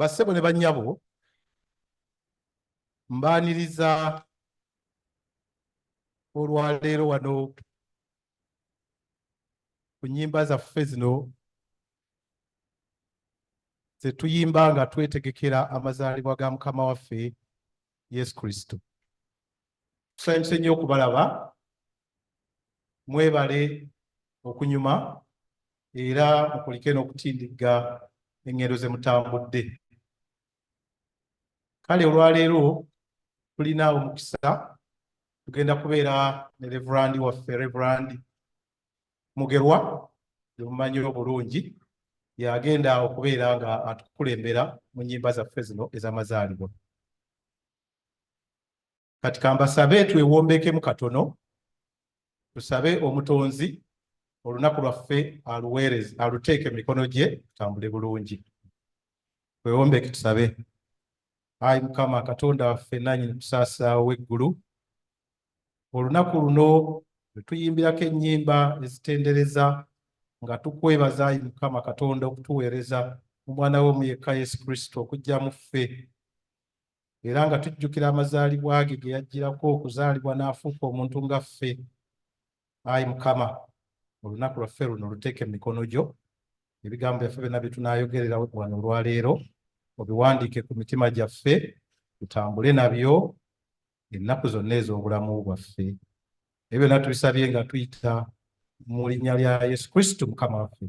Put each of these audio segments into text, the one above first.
Bassebo ne bannyabo, mbaaniriza olwaleero wano ku nnyimba zaffe zino ze tuyimba nga twetegekera amazaalibwa ga Mukama waffe Yesu Kristo. Tusanyuse nnyo okubalaba, mwebale okunyuma era mukulike n'okutindiga engendo ze mutambudde. Kale olwaleero tulina omukisa, tugenda kubeera ne Reverand waffe, Reverand Mugerwa, mumanyi obulungi, yagenda okubeera nga atukulembera mu nnyimba zaffe zino ez'amazaalibwa. Kati kambasabe twewombekemu katono, tusabe Omutonzi olunaku lwaffe aluweereze, aluteeke mu mikono gye, tutambule bulungi. Twewombeke tusabe. Ayi Mukama Katonda waffe nannyini kusaasaawo w'eggulu, olunaku luno lwe tuyimbirako ennyimba ezitendereza nga tukwebaza Ayi Mukama Katonda okutuweereza mu mwana wo mu yekka Yesu Kristo okujja mu ffe, era nga tujjukira amazaalibwa ge ge yajjirako okuzaalibwa n'afuuka omuntu nga ffe. Ayi Mukama, olunaku lwaffe luno luteeke mu mikono gyo, ebigambo byaffe byonna bye tunaayogerera wano olwaleero obiwandiike ku mitima gyaffe, tutambule nabyo ennaku zonna ez'obulamu bwaffe. Ebyo byonna tubisabye nga tuyita mu linnya lya Yesu Kristo Mukama waffe.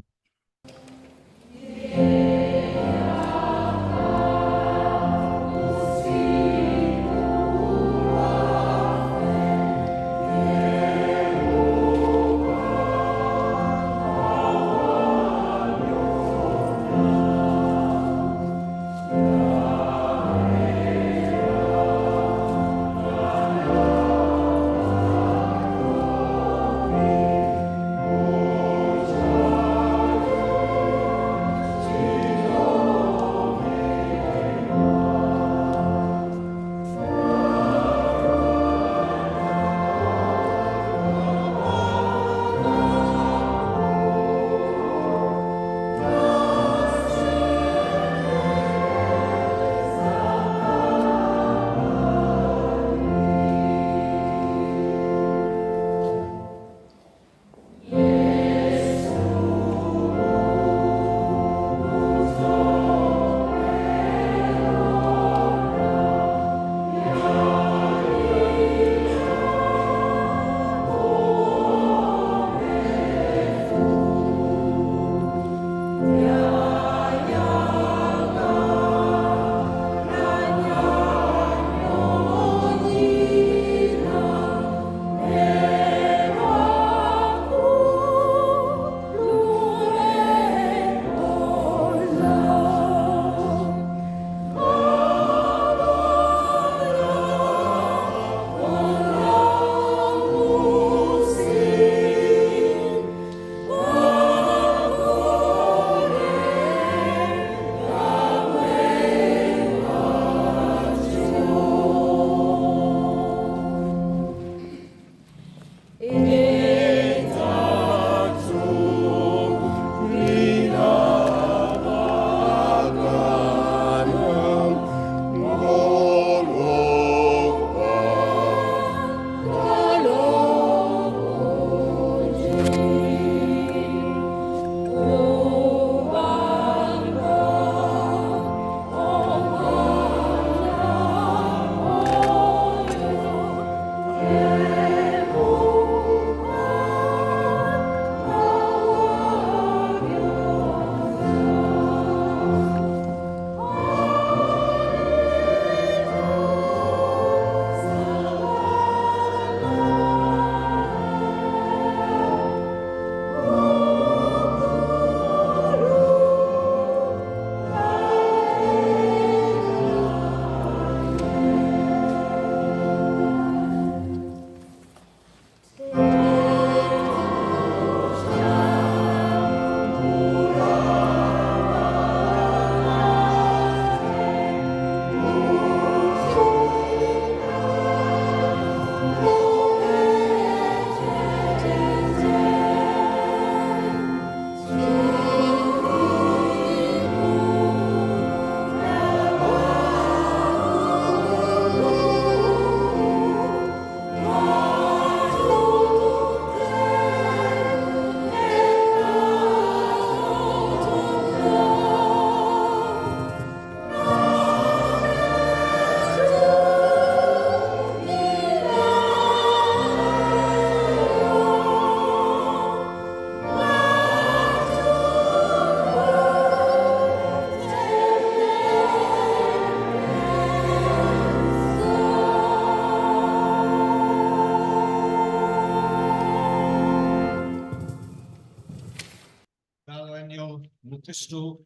Daniel, Cristo,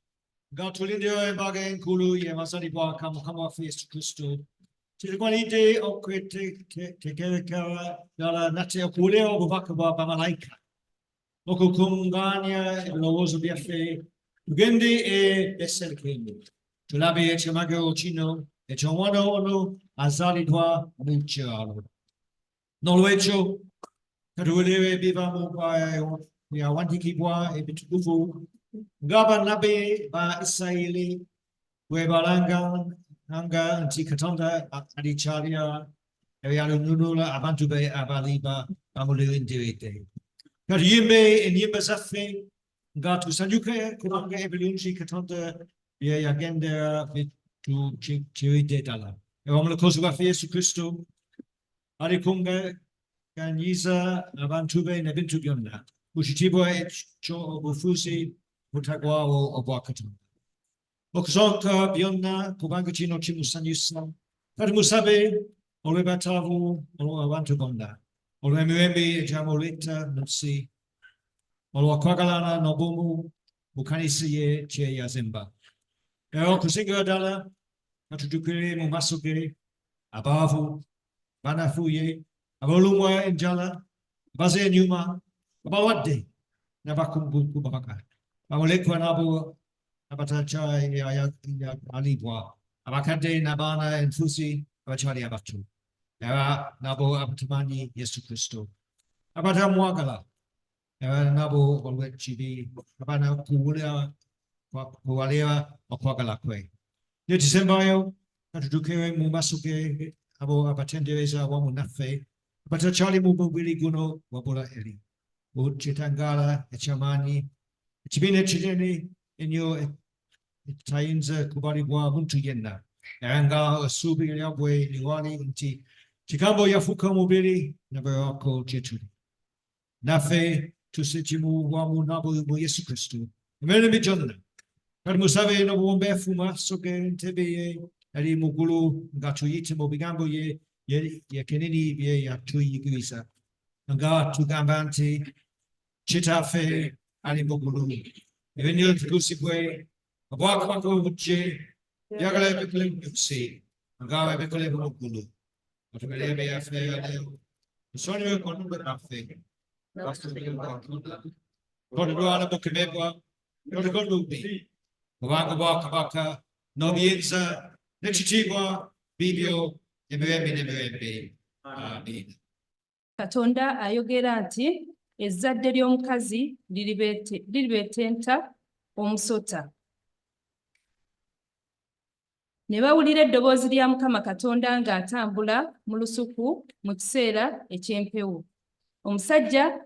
Gatulindio e Bagen Kulu, Yamasani Baka, Mukama Fies Cristo. Tilquanite o Crete, Tekera, Dala Natia Kuleo, Bubakaba, Bamalaika. Okukungania, Lowozo Biafe, Ugendi e Eselkini. Tulabi e Chamago Chino, e Chawano Ono, Azalidwa, Muchalo. Nolwecho, Kadule Biba Mobile, we are one Tikibwa, a bit Bufu, Gaba Nabe, Ba Isaili, Webalanga, Nanga, and Tikatonda, Adicharia, Ariano Nunula, Abantube, Abaliba, Amulu Indirite. Kadimbe and Yibasafe, Gatu Sanjuke, Kuranga, Evolution, Katonda, Yagenda, to Chiri Dala. Omla Kosuba Fies Christo, Arikunga, Ganyiza, Abantube, Nebintubiona, Ushitibo, Cho, Bufusi, Mutagua, or Bakaton. Okzonka, Biona, Kubangachino, Chimusanyusa, Kadamusabe, Olebatavu, or Avantubonda, Olemembe, Jamolita, Nutsi, Olwakwalana, Nobumu, Bukanisiye, Che Yazimba. Ero Kusinga Dala, Natudukere, Mumasuke, Abavu, Banafuye, Abolumwa Njala, Baze Numa, Abawade, Nabakumbu Kubaka, Awalekwa Nabu, Abatacha, Alibwa, Abakade, Nabana, and Fusi, Abachari Abatu, Era Nabo Abatamani, Yesu Christo, Abatamwagala, Era Nabo, Olwechibi, Abana Kulia, Kualia, Okwagala Kwe. Netisembayo, Natudukere, Mumasuke, Abo Abatendereza, Wamunafe, Batachali Mubili Guno, Wabula Eli, Chitangala, Echamani, Chibine Chideni, Inyo Tainza, Kubaribwa, Muntuyena, Anga, Subi, Yabwe, Liwani, Inti, Chikambo Yafuka Mubili, Nabarako Chituli. Nafe, Tusichimu, Wamu Nabu, Yesu Christu, Amen. Jonna. Kadmusave no Wombe Fuma, Soke, Tebe, Ari Mugulu, Gatuit, Mobigambo ye, Kenini, ye, Yatui Guisa, Nga Tugambanti, Chitafe, Ali Mugulu, Evenil Gusibwe, Abwako Muche, Yagale Becklin, see, Nga Becklin Mugulu, but Melebe Affair, Sonia Conumber Affair, Conuana Bukimeba, Yotakonubi, Waka, Nobienza, Nechitiwa, Bibio, Emebe. Amen. Katonda ayogera nti ezzadde ly'omukazi liribeetenta omusota. Ne bawulira eddoboozi lya Mukama Katonda ng'atambula mu lusuku mu kiseera eky'empewo. Omusajja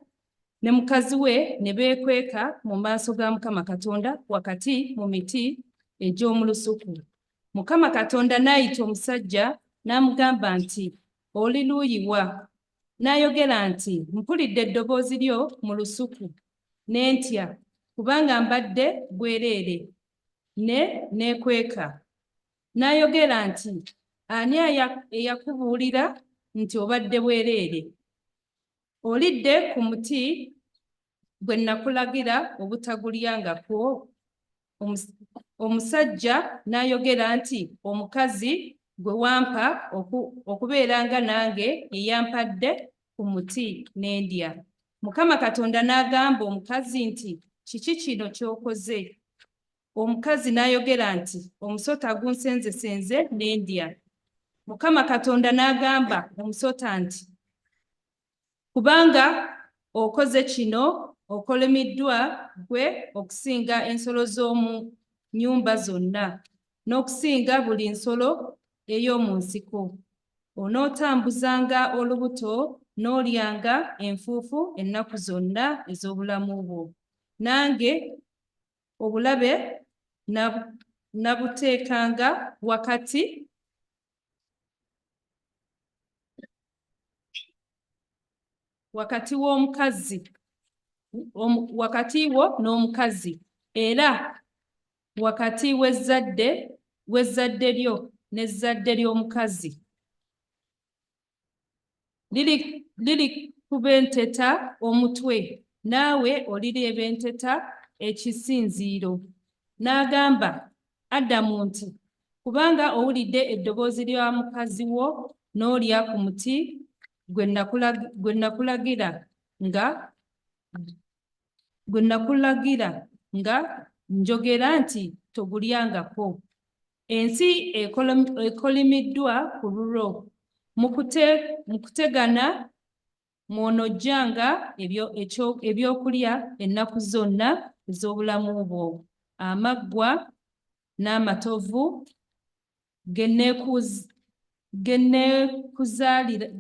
ne mukazi we ne beekweka mu maaso ga Mukama Katonda wakati mu miti egy'omu lusuku. Mukama Katonda n'ayita omusajja n'amugamba nti, oli luuyi wa? N'ayogera nti, mpulidde eddoboozi lyo mu lusuku, ne ntya, kubanga mbadde bwereere, ne neekweka. N'ayogera nti, ani eyakubuulira nti obadde bwereere? Olidde ku muti gwe nakulagira obutagulyangako? Omusajja n'ayogera nti, omukazi gwe wampa okubeeranga nange yeyampadde ku muti n'endya. Mukama Katonda n'agamba omukazi nti, kiki kino ky'okoze? Omukazi n'ayogera nti, omusota gunsenzesenze n'endya. Mukama Katonda n'agamba omusota nti, kubanga okoze kino, okolemiddwa gwe okusinga ensolo z'omu nnyumba zonna, n'okusinga buli nsolo ey'omu nsiko. Onootambuzanga olubuto n'olyanga enfuufu ennaku zonna ez'obulamu bwo. Nange obulabe nabuteekanga wakati w'omukazi, wakati wo n'omukazi, era wakati w'ezzadde lyo n'ezzadde ly'omukazi. Lirikubenteta omutwe, naawe oliribenteta ekisinziiro. N'agamba Adamu nti, kubanga owulidde eddoboozi lya mukazi wo n'olya ku muti gwe nakulagira nga njogera nti togulyangako. Ensi ekolimiddwa ku lulwo. Mu kutegana mw'onojjanga ebyokulya ennaku zonna ez'obulamu bwo. Amaggwa n'amatovu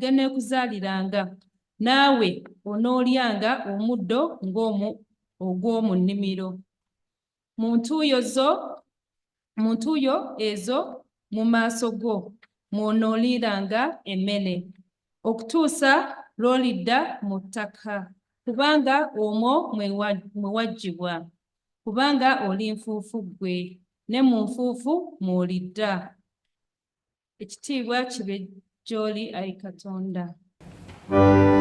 geneekuzaaliranga, naawe onoolyanga omuddo ogw'omu nnimiro. Mu ntuuyo ezo mu maaso go mw'onooliranga emmere, okutuusa lw'olidda mu ttaka, kubanga omwo mwe waggyibwa. Kubanga oli nfuufu ggwe, ne mu nfuufu mw'olidda. Ekitiibwa kibe gy'oli, Ayi Katonda. Yeah.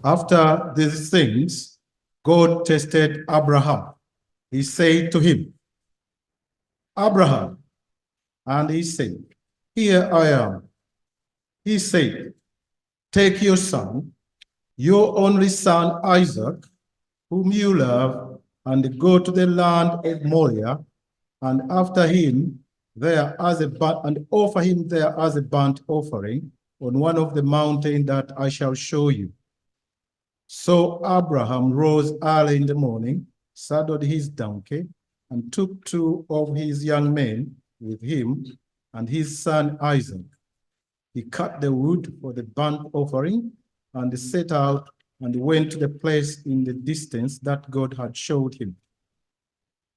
After these things, God tested Abraham. He said to him, Abraham, and he said, Here I am. He said, Take your son, your only son Isaac, whom you love, and go to the land of Moriah, and offer him there as a burnt offering on one of the mountains that I shall show you. So Abraham rose early in the morning, saddled his donkey, and took 2 of his young men with him and his son Isaac. He cut the wood for the burnt offering and set out and went to the place in the distance that God had showed him.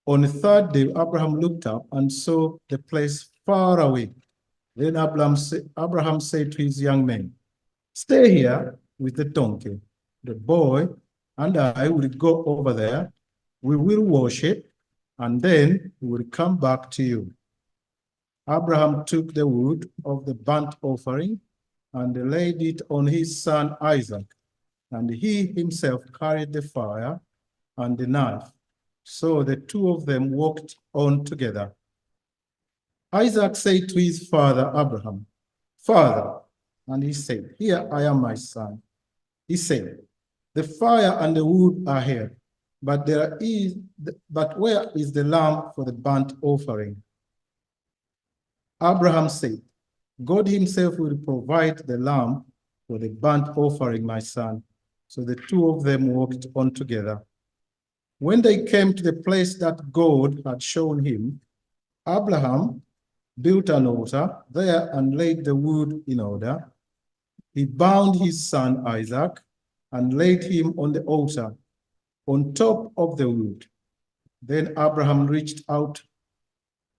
On the 3rd day, Abraham looked up and saw the place far away. Then Abraham said to his young men, Stay here with the donkey. The boy and I will go over there. We will worship, and then we will come back to you. Abraham took the wood of the burnt offering and laid it on his son Isaac, and he himself carried the fire and the knife. So the 2 of them walked on together. Isaac said to his father Abraham, Father, and he said, Here I am, my son. He said, The fire and the wood are here, but where is the lamb for the burnt offering? Abraham said, God himself will provide the lamb for the burnt offering, my son. So the 2 of them walked on together. When they came to the place that God had shown him, Abraham built an altar there and laid the wood in order. He bound his son Isaac and laid him on the altar on top of the wood. Then Abraham reached out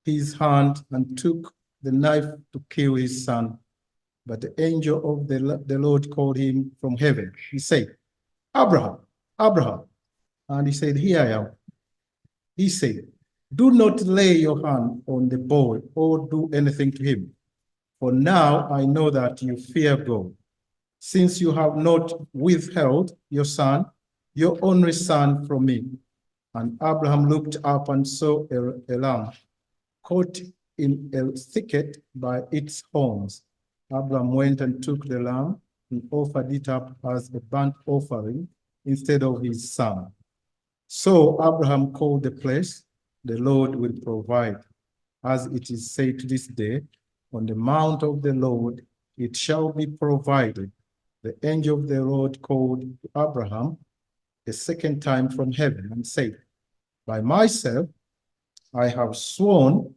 his hand and took the knife to kill his son. But the angel of the Lord called him from heaven. He said, Abraham, Abraham. And he said, Here I am. He said, Do not lay your hand on the boy or do anything to him. For now I know that you fear God, since you have not withheld your son, your only son, from me. And Abraham looked up and saw a lamb caught in a thicket by its horns. Abraham went and took the lamb and offered it up as a burnt offering instead of his son. So Abraham called the place, The Lord will provide. As it is said to this day, on the mount of the Lord it shall be provided. The angel of the Lord called Abraham a second time from heaven and said, By myself I have sworn,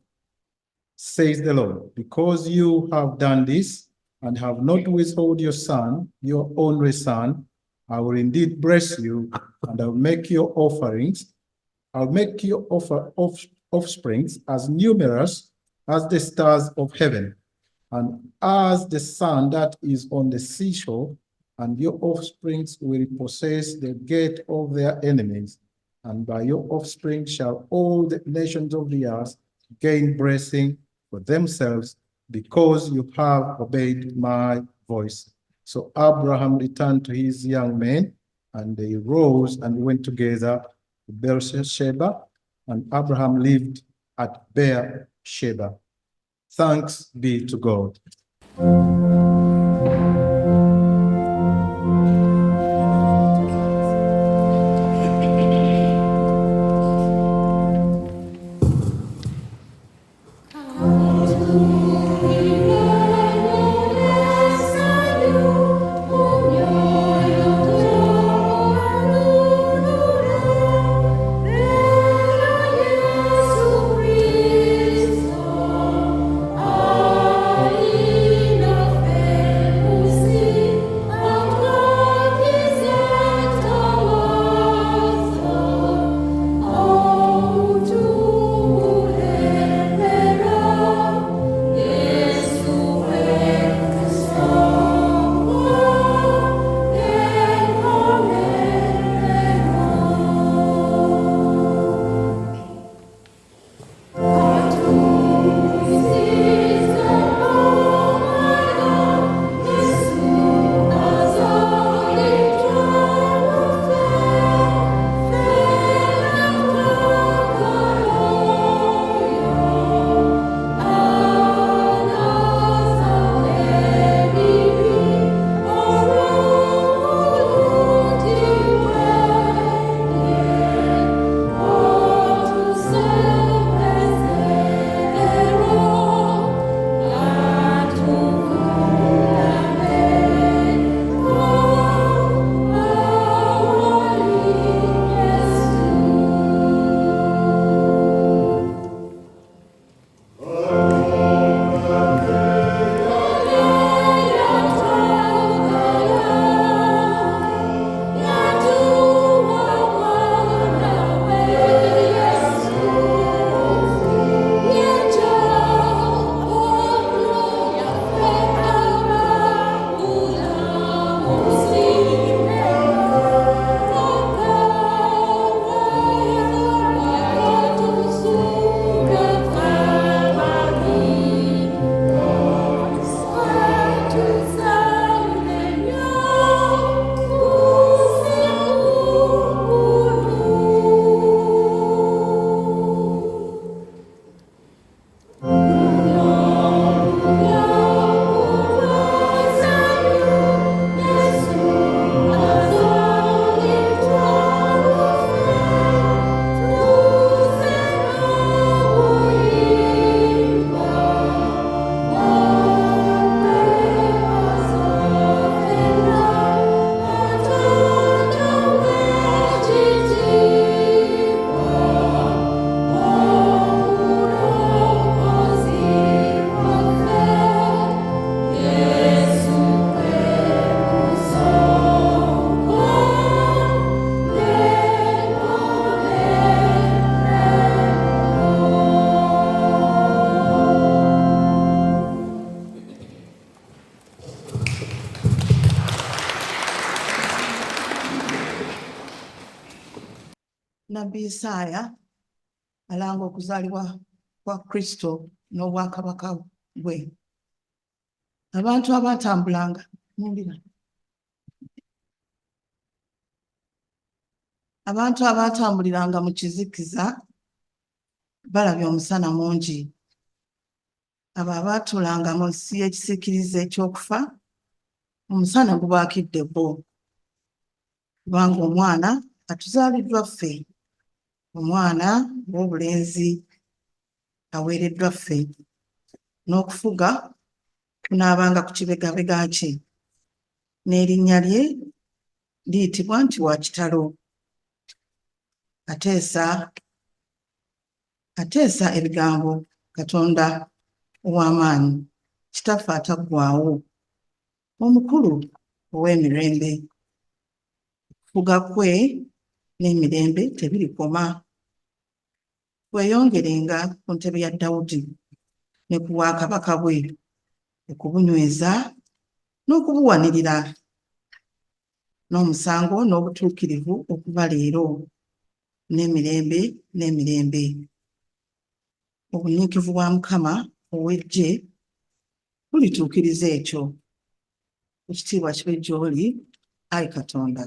says the Lord, because you have done this and have not withheld your son, your only son, I will indeed bless you, and I'll make your offerings, I'll make your offsprings as numerous as the stars of heaven, and as the sand that is on the seashore, and your offsprings will possess the gate of their enemies, and by your offspring shall all the nations of the earth gain blessing for themselves, because you have obeyed my voice. So Abraham returned to his young men, and they rose and went together to Beersheba, and Abraham lived at Beersheba. Thanks be to God. Cristo, ay, no nabbi Isaaya alanga okuzaalibwa kwa Kristo n'obwakabaka bwe. Abantu abatambulanga mumbira. Abantu abatambuliranga mu kizikiza balabye omusana mungi. Abo abaatuulanga mu nsi y'ekisiikirize eky'okufa, omusana gubaakidde bo. Kubanga omwana atuzaaliddwa ffe, omwana w'obulenzi aweereddwa ffe, n'okufuga kunaabanga ku kibegabega kye, n'erinnya lye liyitibwa nti wa kitalo. Ateesa ebigambo Katonda ow'amaanyi, kitaffe ataggwaawo, omukulu ow'emirembe. Okufuga kwe n'emirembe tebirikoma. Weeyongerenga ku ntebe ya Dawudi ne ku bwakabaka bwe, okubunyweza n'okubuwanirira n'omusango n'obutuukirivu okuva leero n'emirembe n'emirembe. Obunyiikivu bwa Mukama ow'eggye bulituukiriza ekyo. Ekitiibwa kibe gy'oli, Ayi Katonda.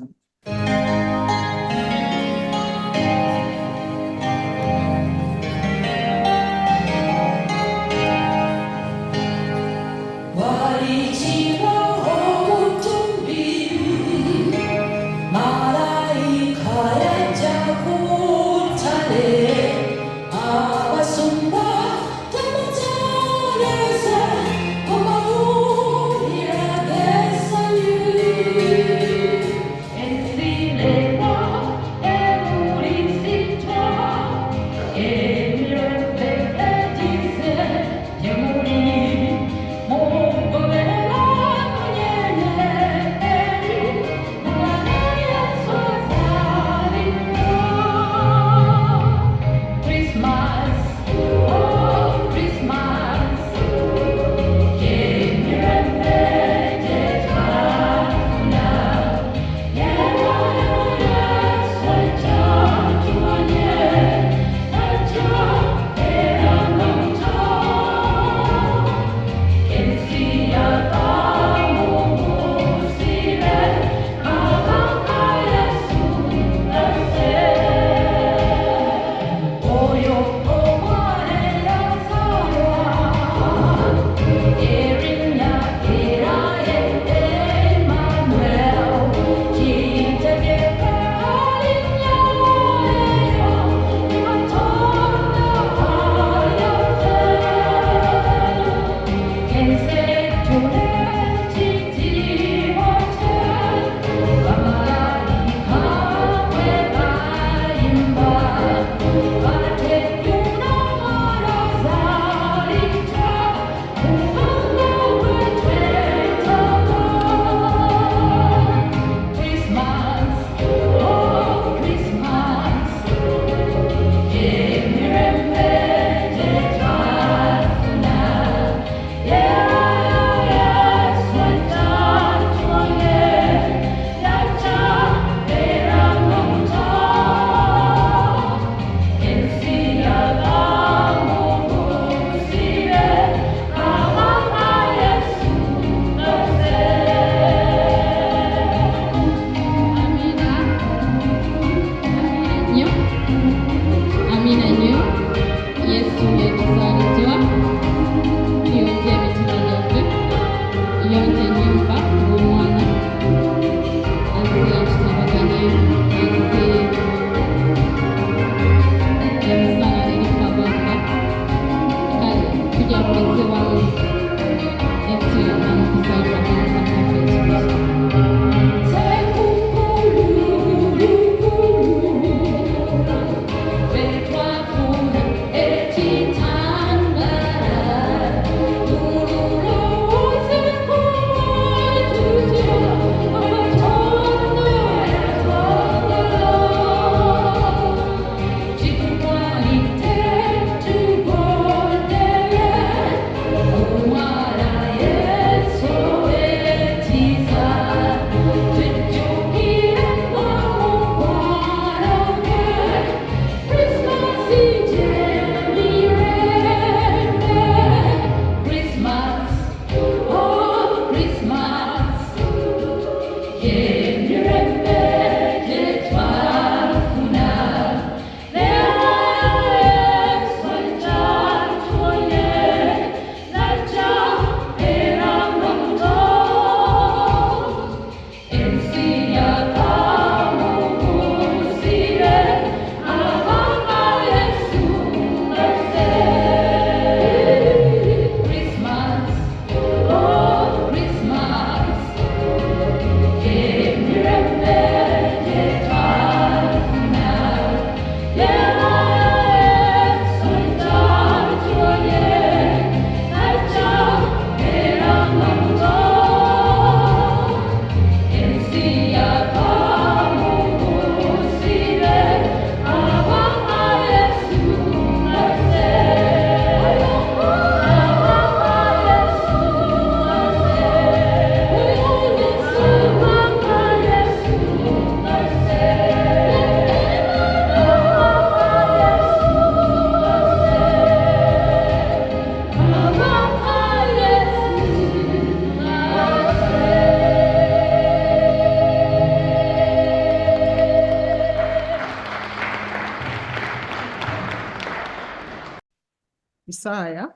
Isaaya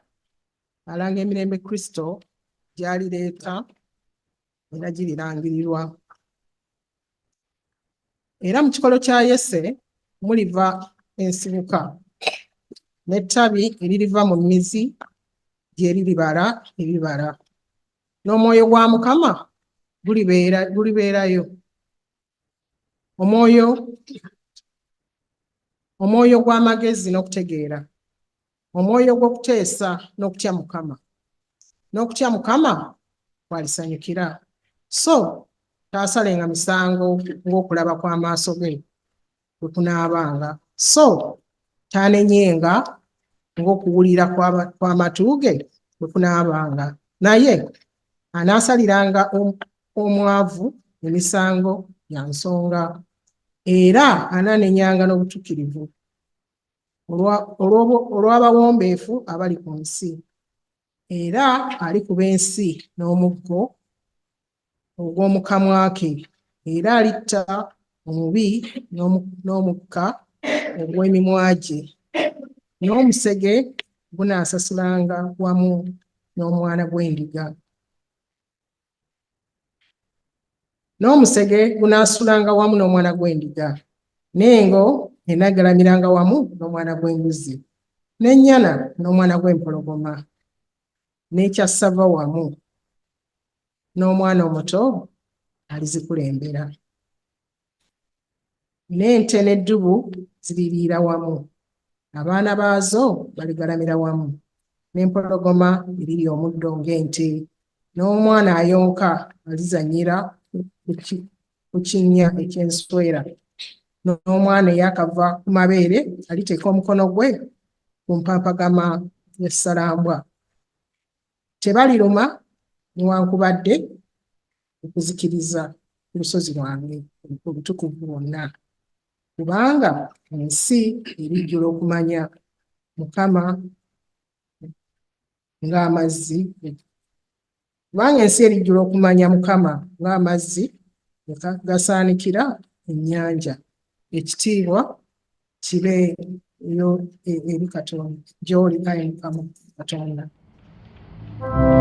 alanga emirembe Kristo gy'alireeta era girirangirirwa. Era mu kikolo kya Yese muliva ensibuka n'ettabi eririva mu mmizi gye liribala ebibala. N'omwoyo gwa Mukama gulibeerayo. Omwoyo gw'amagezi n'okutegeera, omwoyo gw'okuteesa n'okutya Mukama. N'okutya Mukama kwalisanyukira, so taasalenga misango ng'okulaba kw'amaaso ge bwe kunaabanga, so taanenyenga ng'okuwulira kw'amatu ge bwe kunaabanga, naye anaasaliranga omwavu emisango ya nsonga, era anaanenyanga n'obutuukirivu olw'abawombeefu abali ku nsi, era alikuba ensi n'omuggo ogw'omu kamwa ke, era alitta omubi n'omukka ogw'emimwa gye, n'omusege gunaasasulanga wamu n'omwana gw'endiga. N'omusege gunaasulanga wamu n'omwana gw'endiga, n'engo enaagalamiranga wamu n'omwana gw'embuzi, n'ennyana n'omwana gw'empologoma, n'ekyassava wamu n'omwana omuto alizikulembera. N'ente n'eddubu ziririira wamu, abaana baazo baligalamira wamu, n'empologoma erirya omuddo ng'ente, n'omwana ayonka alizannyira ku kinnya eky'enswera, n'omwana eyakava ku mabeere aliteeka omukono gwe ku mpampagama y'essalambwa. Tebaliruma newankubadde okuzikiriza ku lusozi lwange olutukuvu lwonna, kubanga ensi erijjula okumanya Mukama ng'amazzi. Kubanga ensi erijjula okumanya Mukama ng'amazzi gasaanikira ennyanja. Ekitiibwa kibe eri Katonda, gy'oli Ayi Mukama Katonda. Oh,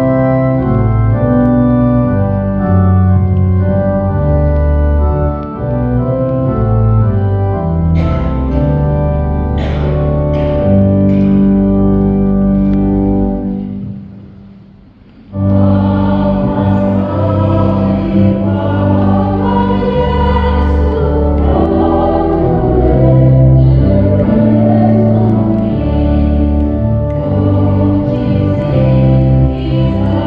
Jesus.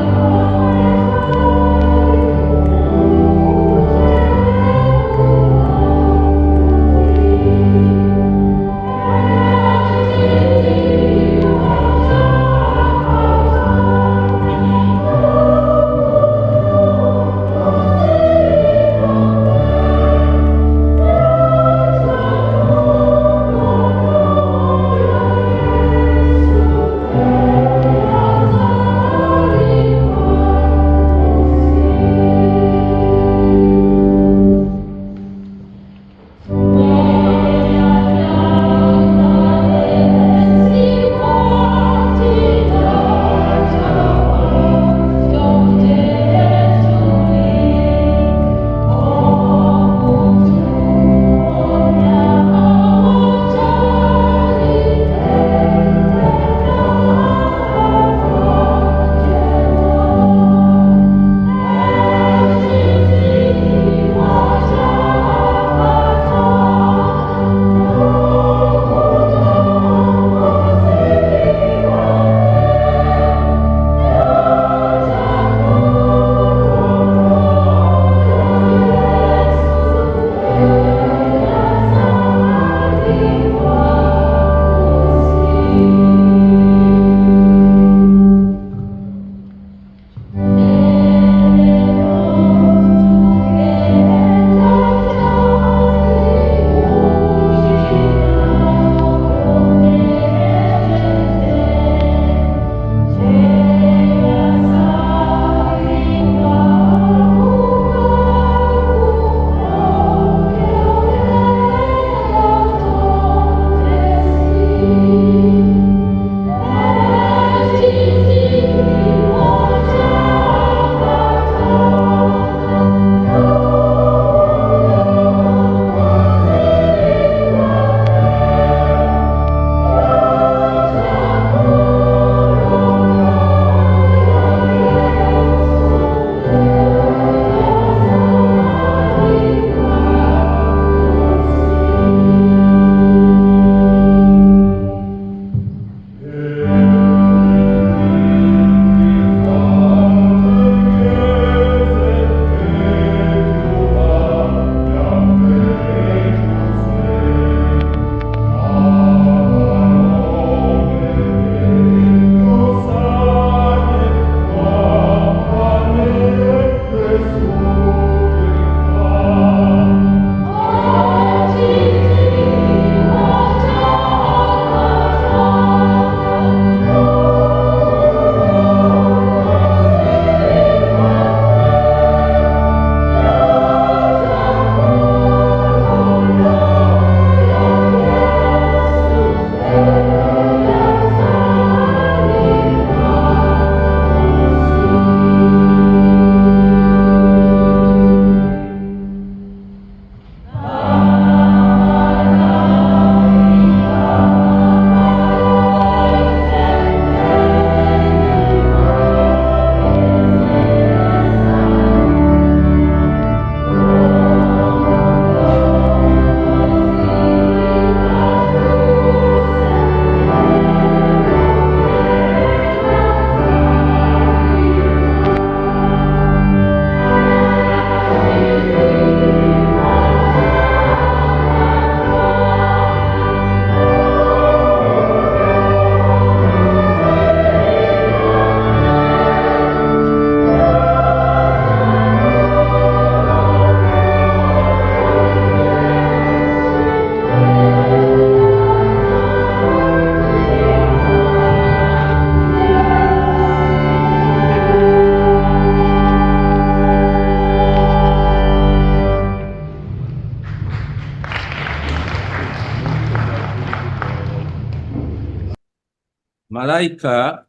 Malayika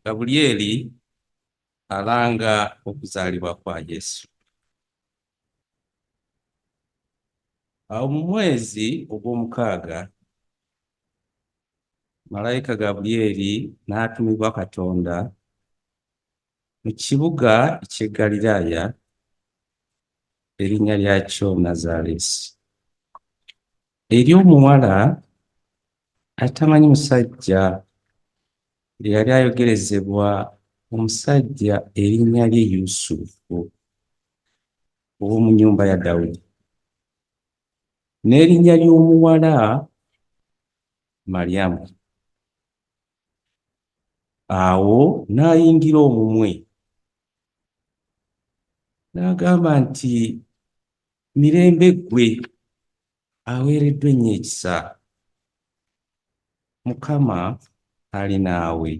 Gabulyeri alanga okuzaalibwa kwa Yesu. Awo mu mwezi ogw'omukaaga, Malayika Gabulyeri n'atumibwa Katonda mu kibuga eky'e Ggaliraaya erinnya lyakyo Nazaaleesi, eri omuwala atamanyi musajja eyali ayogerezebwa omusajja erinnya lye Yusufu ow'omu nnyumba ya Dawudi, n'erinnya ly'omuwala Maryamu. Awo n'ayingira omumwe n'agamba nti, mirembe ggwe aweereddwa ennyo ekisa, Mukama ali naawe.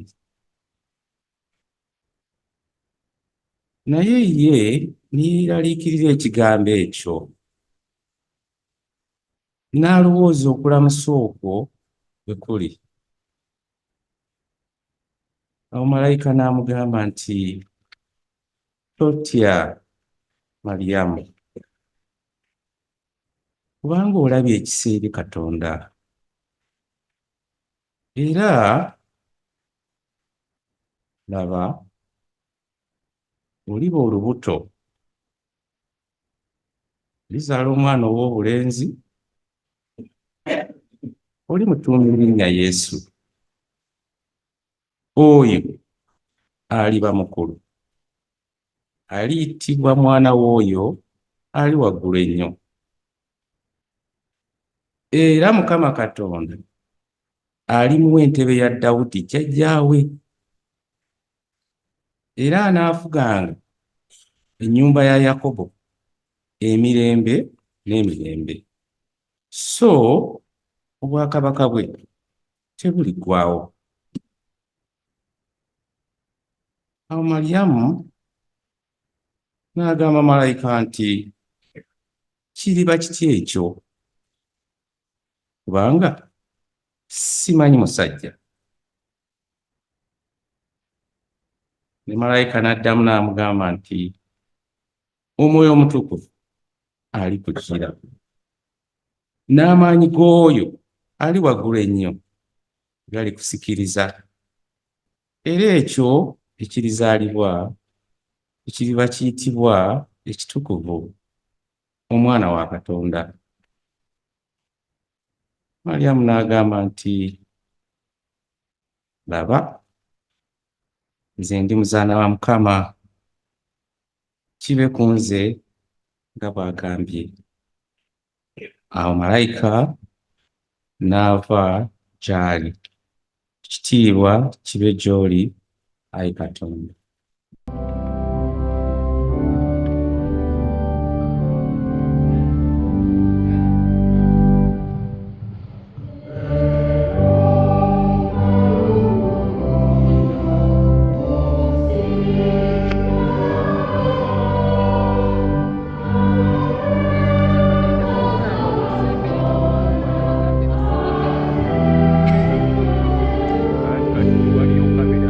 Naye ye ne yeeraliikirira ekigambo ekyo, n'alowooza okulamusa okwo bwe kuli. Awo malayika n'amugamba nti, totya Maryamu, kubanga olabye ekisa eri Katonda, era laba oliba olubuto, olizaala omwana ow'obulenzi, olimutuuma erinnya Yesu. Oyo aliba mukulu, aliyitibwa mwana w'oyo ali waggulu ennyo. Era Mukama Katonda alimuwa entebe ya Dawudi jjajjaawe, era anaafuganga ennyumba ya Yakobo emirembe n'emirembe, so obwakabaka bwe tebuliggwaawo. Awo Maryamu n'agamba malayika nti, kiriba kiti ekyo, kubanga simanyi musajja. Ne malayika n'addamu n'amugamba nti, Omwoyo Omutukuvu alikujjira, n'amaanyi g'oyo ali waggulu ennyo galikusikiriza, era ekyo ekirizaalibwa ekiriba kiyitibwa ekitukuvu, Omwana wa Katonda. Maryamu n'agamba nti, laba, nze ndi muzaana wa Mukama, kibe ku nze nga bw'agambye. Awo malayika n'ava gy'ali. Ekitiibwa kibe gy'oli, Ayi Katonda. Waliyo kamera.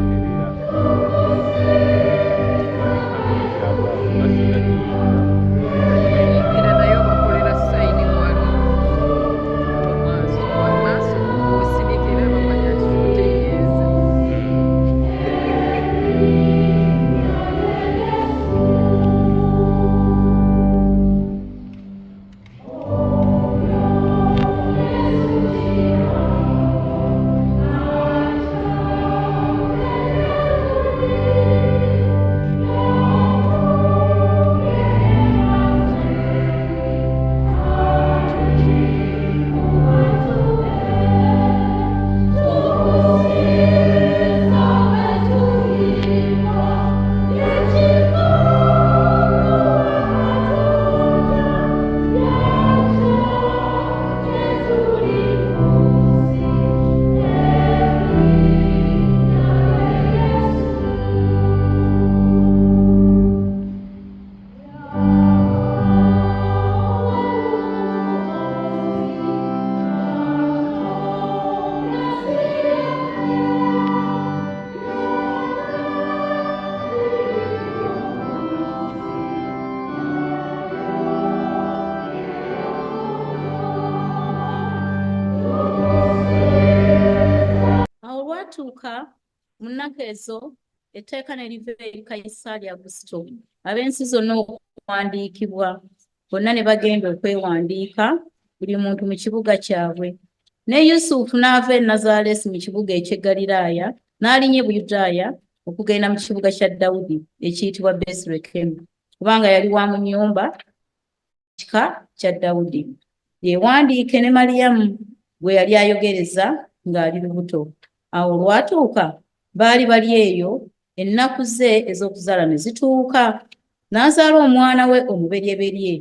olwatuuka mu nnaku ezo etteeka ne liva eri Kayisaali Agusito ab'ensi zonna okuwandiikibwa bonna ne bagenda okwewandiika buli muntu mu kibuga kyabwe ne Yusufu n'ava e Nazaalesi mu kibuga eky'e Ggaliraaya n'alinnya e Buyudaaya okugenda mu kibuga kya Dawudi ekiyitibwa Besirekemu kubanga yali wa mu nnyumba kika kya Dawudi yeewandiike ne Maliyamu gwe yali ayogereza ng'ali lubuto. Awo olwatuuka baali bali eyo ennaku ze ez'okuzaala ne zituuka n'azaala omwana we omuberyeberye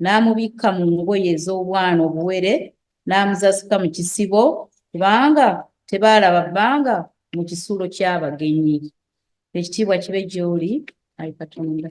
n'amubikka mu ngoye ez'obwana obuwere n'amuzasika mu kisibo kubanga tebaalaba bbanga mu kisuulo ky'abagenyi. Ekitiibwa kibe gy'oli, Ayi Katonda.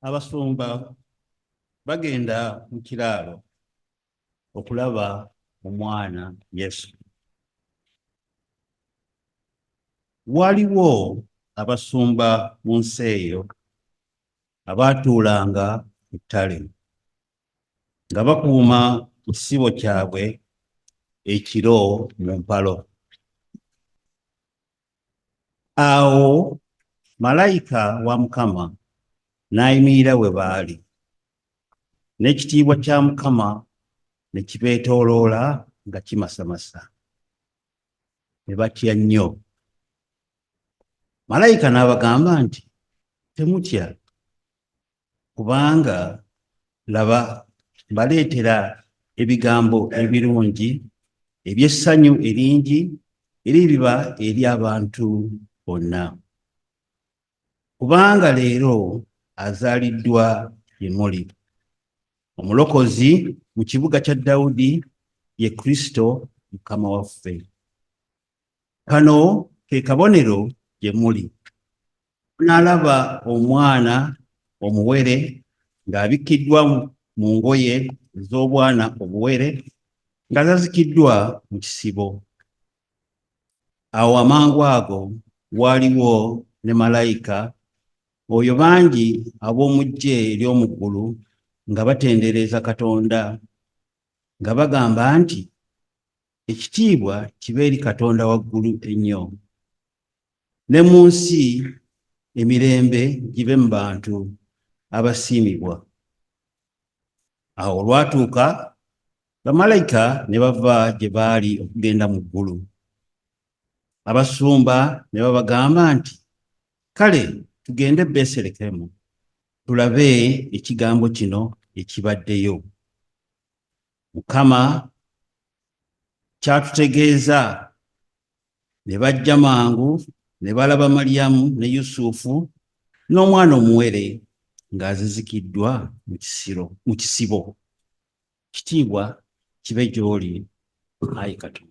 Abasumba bagenda mu kiraalo okulaba omwana Yesu. Waliwo abasumba mu nsi eyo abaatuulanga ku ttale nga bakuuma ekisibo kyabwe ekiro mu mpalo. Awo malayika wa Mukama n'ayimirira we baali, n'ekitiibwa kya Mukama ne kibeetooloola nga kimasamasa, ne batya nnyo. Malayika n'abagamba nti, temutya, kubanga laba mbaleetera ebigambo ebirungi eby'essanyu eringi eririba eri abantu bonna. Kubanga leero azaaliddwa gye muli omulokozi mu kibuga kya Dawudi ye Kristo Mukama waffe. Kano ke kabonero gye muli. Nalaba omwana omuwere ng'abikkiddwa mu ngoye ez'obwana obuwere nga zazikiddwa mu kisibo. Awo amangwago waaliwo ne malayika oyo bangi ab'omu ggye ery'omu ggulu nga batendereza Katonda nga bagamba nti ekitiibwa kibe eri Katonda waggulu ennyo, ne mu nsi emirembe gibe mu bantu abasiimibwa. Awo olwatuuka bamalayika ne bava gye baali okugenda mu ggulu. Abasumba ne babagamba nti, kale tugende e Besirekemu tulabe ekigambo kino ekibaddeyo. Mukama kyatutegeeza. Ne bajja mangu ne balaba Maliyamu ne Yusufu n'omwana omuwere ng'azizikiddwa mu kisibo. Kitiibwa kibe gy'oli, Ayi Katonda.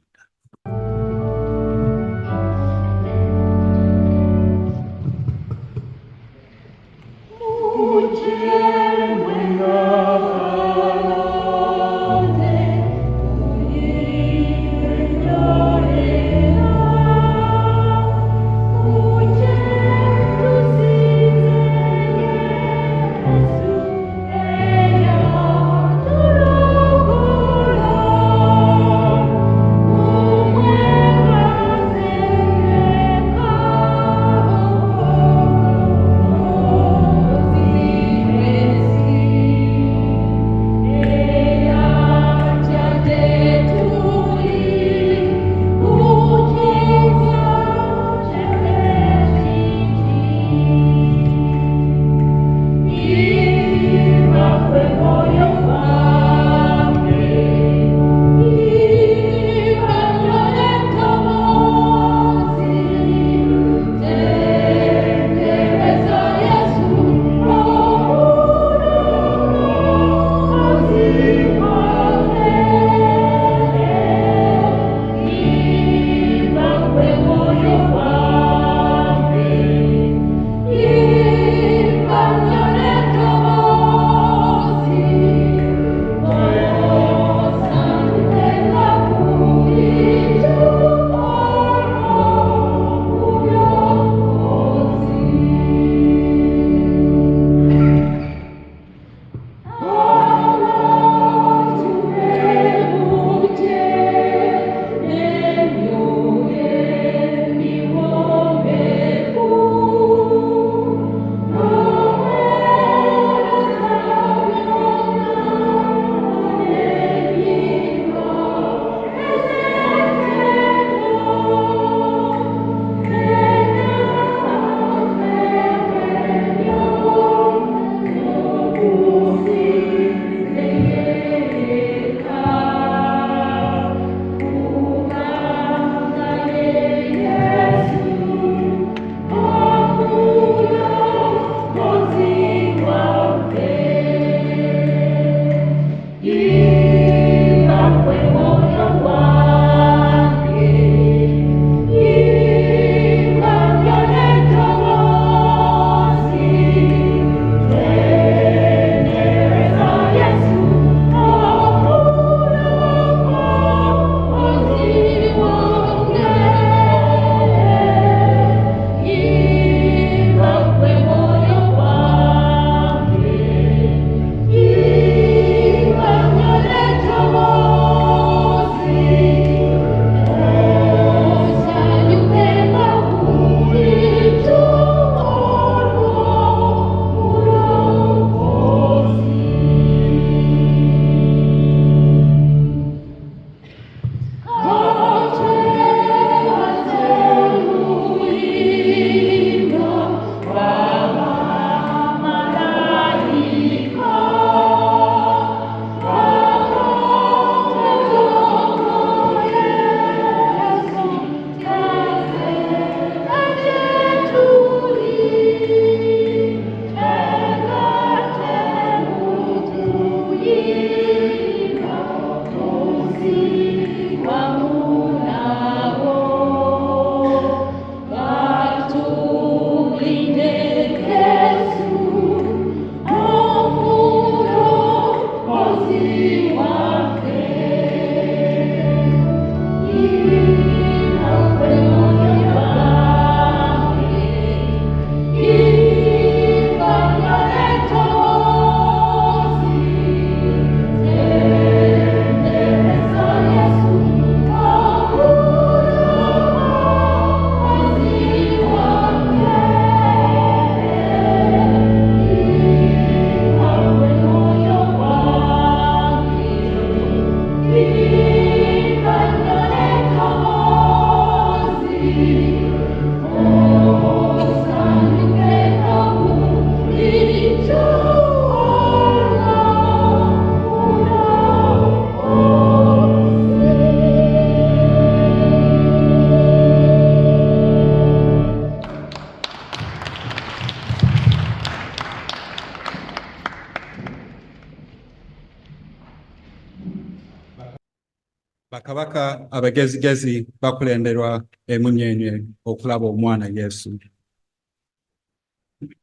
bakabaka abagezigezi bakulemberwa emunyeenye okulaba omwana Yesu.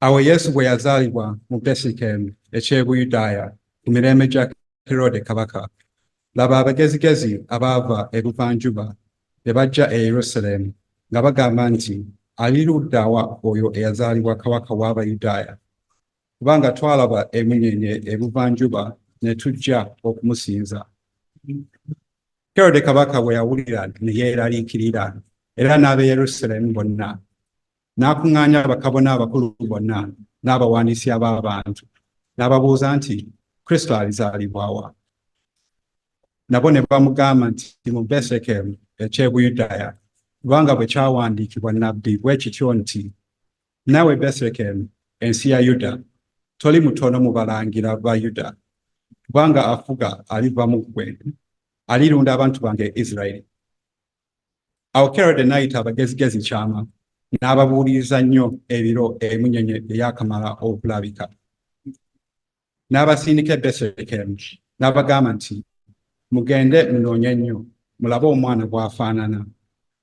Awo Yesu bwe yazaalibwa mu Bethlehem eky'Ebuyudaaya ku mirembe gya Herode kabaka, laba abagezigezi abaava ebuvanjuba ne bajja e Yerusalemu nga bagamba nti, ali ludda wa oyo eyazaalibwa kabaka w'Abayudaaya? Kubanga twalaba emunyeenye ebuvanjuba ne tujja okumusinza. Herode kabaka bwe yawulira ne yeeraliikirira era n'ab'e Yerusalemu bonna, n'akuŋŋaanya bakabona abakulu bonna n'abawandiisi ab'abantu, n'ababuuza nti, Kristo alizaalibwa wa? Nabo ne bamugamba nti mu Bethlehem eky'Ebuyudaaya, kubanga bwe kyawandiikibwa nnabbi bwe kityo nti, naawe Bethlehem ensi ya Yuda, toli mutono mu balangira ba Yuda, kubanga afuga aliva mu ggwe, alirunda abantu bange Isirayiri. Awo Herode n'ayita abagezigezi kyama, n'ababuuliriza nnyo ebiro emunyeenye eyakamala okulabika. N'abasindika e Bethlehem, n'abagamba nti, mugende munoonye nnyo, mulabe omwana bw'afaanana,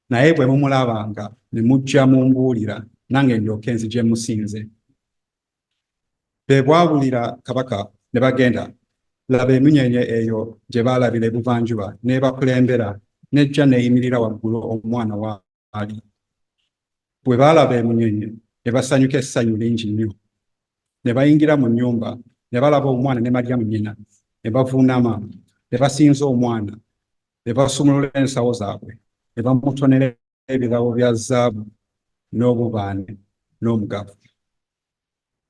naye bwe mumulabanga ne mujja mumbuulira, nange ndyoke nzije musinze. Be bwabulira kabaka ne bagenda, laba emunyeenye eyo gye baalabira ebuvanjuba n'ebakulembera, n'ejja n'eyimirira waggulu omwana waali. Bwe baalaba emunyeenye ne basanyuka essanyu lingi nnyo. Ne bayingira mu nnyumba, ne balaba omwana ne Maryamu nnyina, ne bavuunama, ne basinza omwana, ne basumulula ensawo zaabwe, ne bamutonera ebirabo bya zaabu n'obubaane n'omugavu.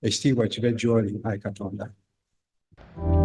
Ekitiibwa kibe gy'oli, Ayi Katonda. Oh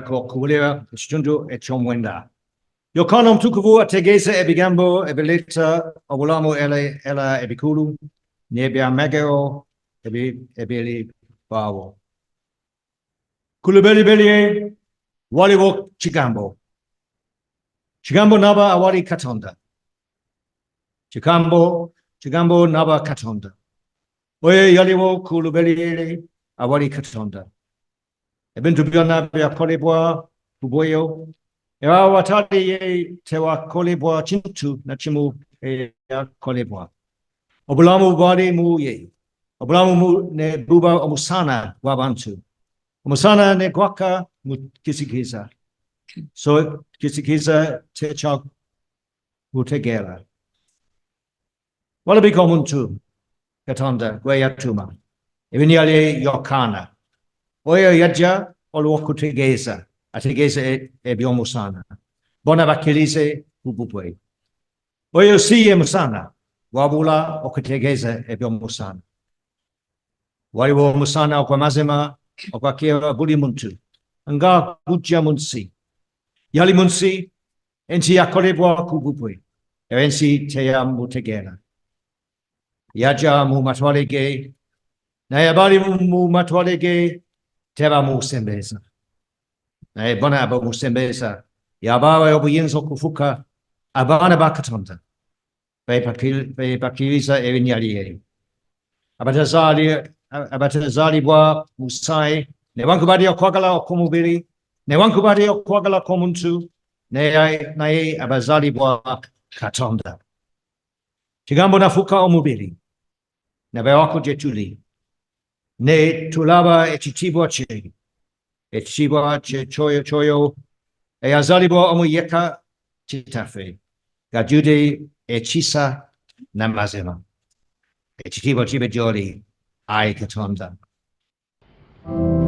ko kulia stundu e chomwenda. Yokonom tukuvu ategesa e bigambo e beleta obulamo ela e bikulu nebia megeo e beli bawo. Kulubeli belie waliwo chigambo. Chigambo naba awari katonda. Chigambo naba katonda. Oye yaliwo kulubeli awari katonda. Ebintu byonna byakolebwa buboyo. Era watali ye tewakolebwa kintu na kimu yakolebwa. Obulamu bwali mu ye. Obulamu ne buba omusana w'abantu. Omusana ne gwaka mu kisikiza. So kisikiza techa butegera. Walabika omuntu katonda gwe yatuma. Ebinyali yokana. Oyo yajja olw'okutegeeza. Ategeeza ebyomusana. Bona bakkirize bububwe. Oyo si ye musana wabula okutegeeza ebyomusana. Waliwo omusana okw'amazima okwakira buli muntu nga gujja mu nsi. Yali mu nsi, ensi yakolebwa ku bubwe, era ensi teyamutegeera. Yajja mu matwale ge, naye abali mu matwale ge tebamusembeza. Naye bona abamusembeza yabawa obuyinza okufuka abaana ba Katonda bebakkiriza erinnya lye. Abatazaalibwa musaayi newankubadde okwagala okw'omubiri newankubadde okwagala kw'omuntu naye abazaalibwa Katonda. Kigambo nafuuka omubiri nabeewako gye tuli ne tulaba ekitiibwa kye. Ekitiibwa ky'oyo eyazaalibwa omu yekka kitaffe ng'ajjudde ekisa n'amazima. Ekitiibwa kibe gy'oli, Ayi Katonda. Oh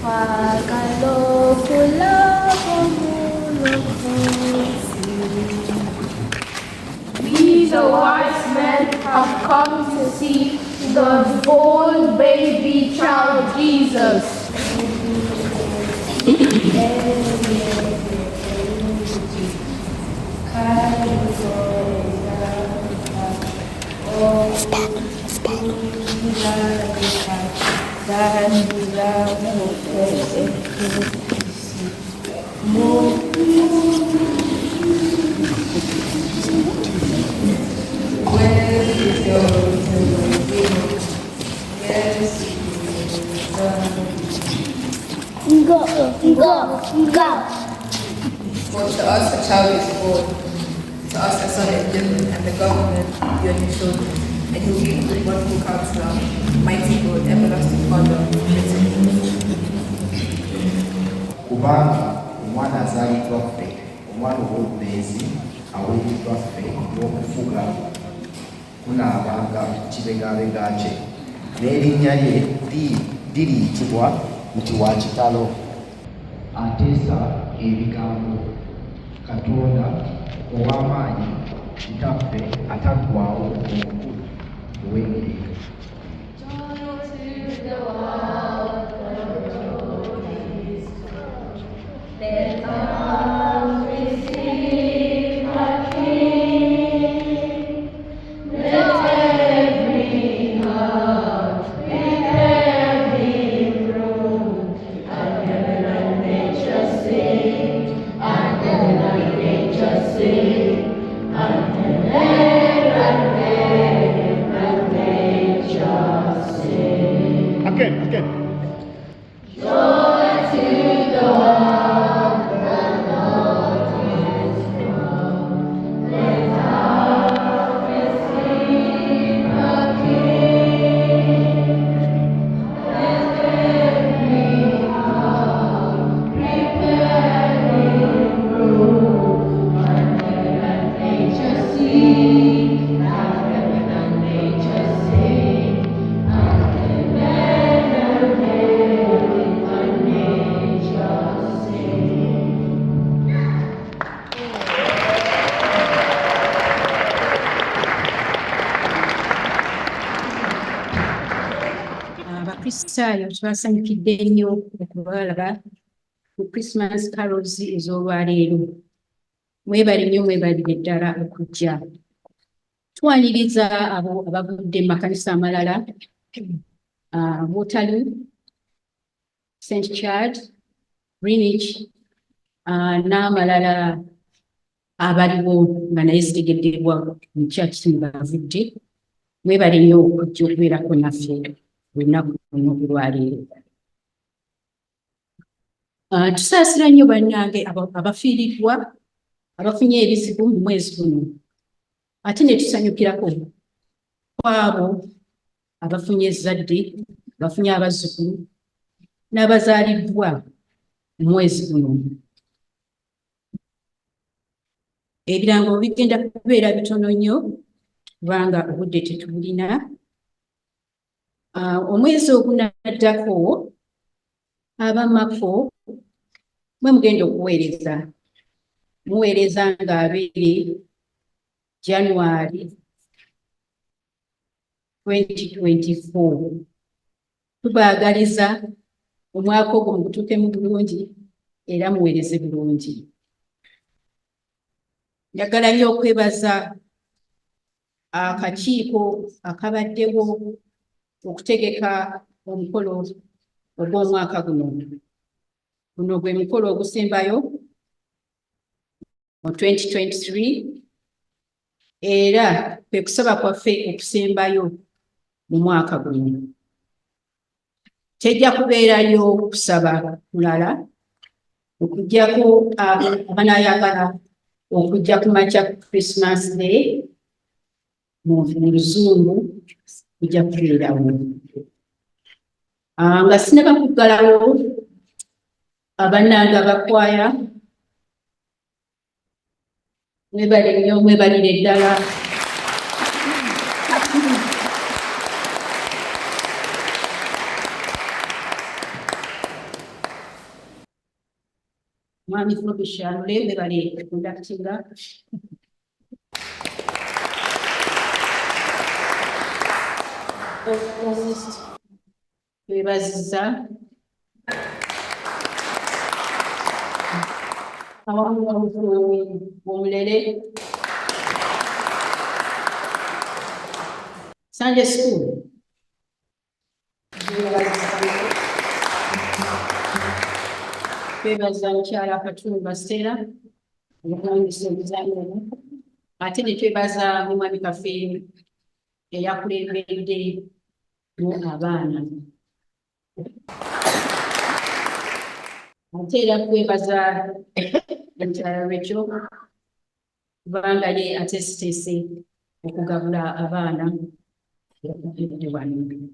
We, the wise men, have come to see the born baby child Jesus. For to us a child is born, to us a son is given, and the government will be on his shoulders, and he will be called Wonderful Counselor, Mighty God, Everlasting Father, Prince of Peace. Kubanga omwana azaalibwa ffe, omwana ow'obulenzi aweereddwa ffe n'okufuga kunaabanga kibegabega kye, n'erinnya lye liriyitibwa nti wa kitalo. Ateesa ebigambo, Katonda ow'amaanyi, kitaffe ataggwaawo, omukulu ow'emirembe. Abakrisitaayo twasanyukidde nnyo okubalaba ku Christmas carols ez'olwaleero. Mwebale nnyo, mwebalire ddala okujja. Twaniriza abo abavudde mu makanisa amalala, Waterloo, St. Chad, Greenwich, n'amalala abaliwo nga naye zitegeddebwa mu church mwe bavudde. Mwebale nnyo okujja okubeerako naffe olunaku luno olwaleero. Tusaasira nnyo bannange abafiiriddwa, abafunye ebizibu mu mwezi guno, ate ne tusanyukirako kwabo abafunye ezzadde, abafunye abazzukulu n'abazaaliddwa mu mwezi guno. Ebirango bigenda kubeera bitono nnyo kubanga obudde tetubulina. Omwezi ogunaddako abamako mwe mugenda okuweereza, muweereza nga 2 January 2024. Tubaagaliza omwaka ogwo mugutuukemu bulungi era muweereze bulungi. Njagala nnyo okwebaza akakiiko akabaddewo okutegeka omukolo ogw'omwaka guno. Guno gwe mukolo ogusembayo mu 2023 era kwe kusaba kwaffe okusembayo mu mwaka guno. Tejja kubeerayo kusaba kulala okuggyako abanaayagala okujja ku makya Christmas Day mu Luzungu kujja kubeerawo. Nga sinaba kuggalawo abannange abakwaya, mwebale nnyo, mwebalire ddala. Mwami Frobisha mulembe bali kundakitinga. Twebaziza awamu omulere Sunday School. Twebaza mukyala Katumba Stella okulambisa emizannyo ate ne twebaza Mwami Kafeero eyakulembedde abaana. Ate era twebaza omukyala Rachel kubanga ye atesitese okugabula abaana wano.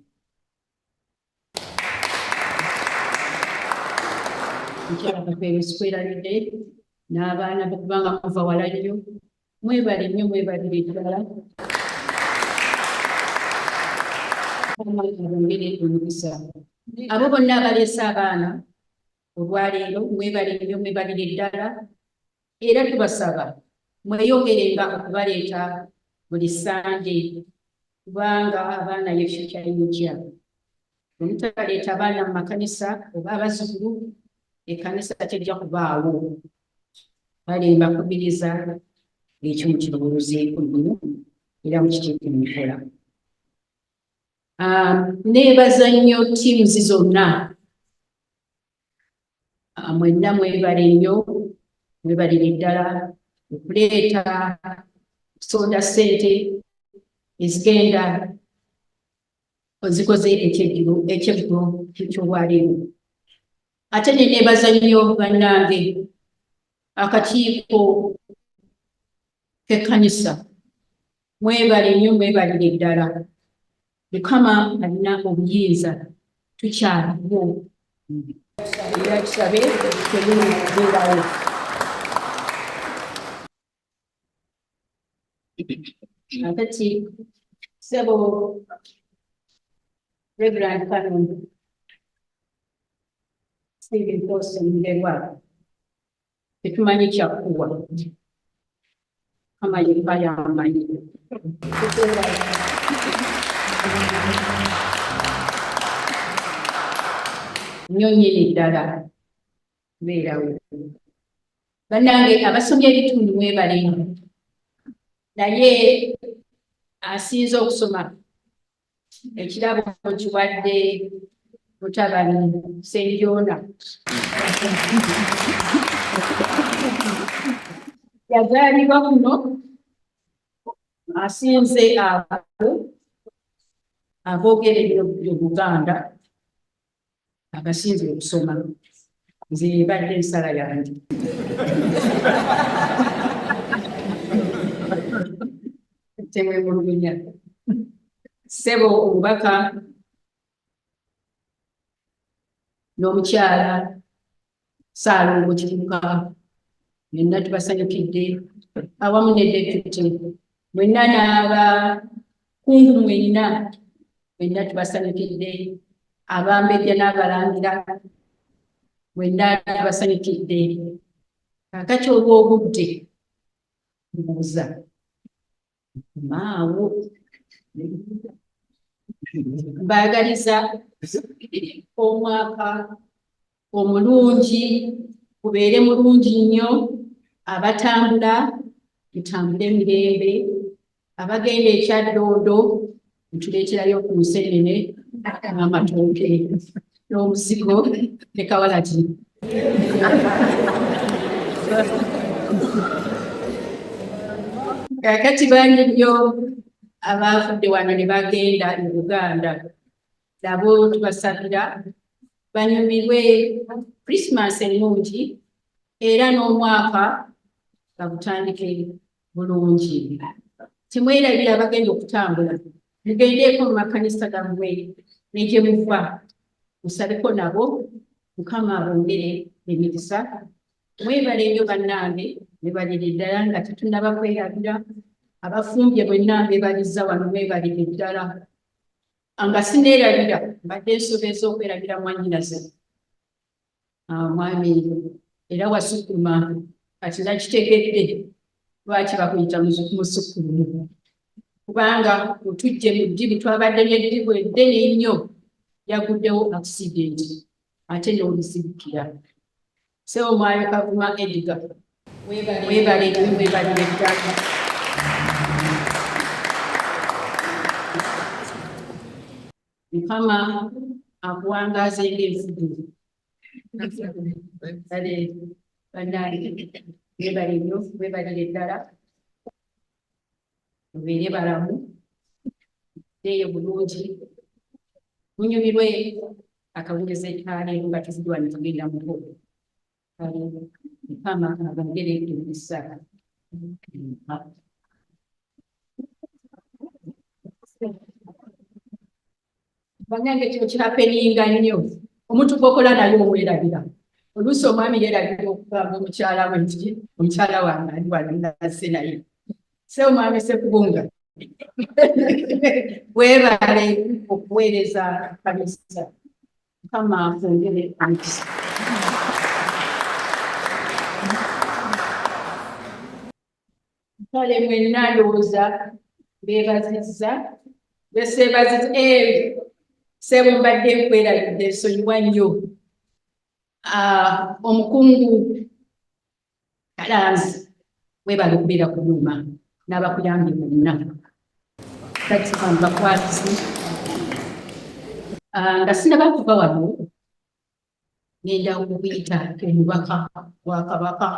Mukyala Kafeero sikwerabidde n'abaana kubanga muva wala nnyo. Mwebale nnyo, mwebalire ddala. Abo bonna abaleese abaana olwaleero mwebale nnyo, mwebalire ddala. Era tubasaba mweyongerenga okubaleeta buli Sande kubanga abaana ye future y'omutya. Bwe mutaleeta abaana mu makanisa oba abazzukulu, ekkanisa tejja kubaawo. Kale mbakubiriza ekyo mukirowoozeeko nnyo era mukiteeke mu nkola. Neebaza nnyo teams zonna. Mwenna mwebale nnyo, mwebalire ddala okuleeta kusonda ssente ezigenda ozikoze ekyeggulo ky'olwaleero. Ate ne neebaza nnyo bannange akakiiko k'ekkanisa. Mwebale nnyo, mwebalire ddala. Mukama alina obuyinza, tukyaliwo. Era tusabe temubeerawo. Akati ssebo Reverend Canon Stephen Paulson Mulerwa tetumanyi kyakuwa. Mukama yekka y'amanyi. Nnyo nnyini ddala beerawo. Bannange abasomye ebitundu mwebale, naye asinze okusoma ekirabo kiwadde mutabani Senjona. Yazaalibwa kuno, asinze abo aboogera Oluganda abasinze okusoma. Nze badde ensala yange. Temwemulugunya. Ssebo obubaka n'omukyala Ssaalongo Kibuka mwenna tubasanyukidde awamu ne Deputy mwenna n'abakungu mwenna tubasanyukidde, abambejja n'abalangira mwenna tubasanyukidde. Kaakati olw'obudde mbuuza maawo mbaagaliza omwaka omulungi gubeere mulungi nnyo. Abatambula mutambule emirembe, abagenda ekyadoodo mutuleeterayo ku Museenene n'amatooke n'omuzigo ne kawalagi. Kaakati bangi nnyo abaafudde wano ne bagenda e Buganda, nabo tubasabira banyumirwe Christmas ennungi era n'omwaka bagutandike bulungi. Temwerabira abagenda okutambula, mugendeeko mu makanisa gammwe ne gye muva, musabeko nabo, Mukama abongere emikisa. Mwebale nnyo bannange, mwebalire ddala nga tetunnaba kwerabira. Abafumbye mwenna mbebaliza wano, mwebalire ddala. Nga sineerabira mbadde nsobeeza okwerabira mwannyinaze Mwami era wasukuma kati nakitegedde lwaki bakuyita musukulumu kubanga otujje mu ddibu twabadde n'eddibu eddene ennyo yaguddewo accident ate n'oluzibikira Sewo Mwami Kavuma Edgar weebalire ddala Mukama akuwangaaza ng'enfudu kale bannange weebalire ddala mubeere balamu ddeeyo bulungi munyumirwe akawungezo kaleero nga tuzidde wano tugenda mu bo Mukama abagere emikisa bannange kino kirapeninga nnyo omuntu gwokola naye omwerabira oluusi omwami yeerabira okugamba omukyala we nti omukyala wange ali wano nasse naye Sewo Mwami Ssekubunga weebale okuweereza kanisa Mukama akwongere omukisa kale mwenna ndowooza beebazizza beseebazizza Sewo mbadde nkwerabidde nsonyiwa nnyo omukungu Kalanzi weebale okubeera ku nyuma n'abakuyambye bonna kati bakwatisi nga sinaba kuva wano ngenda okuyita omubaka wa Kabaka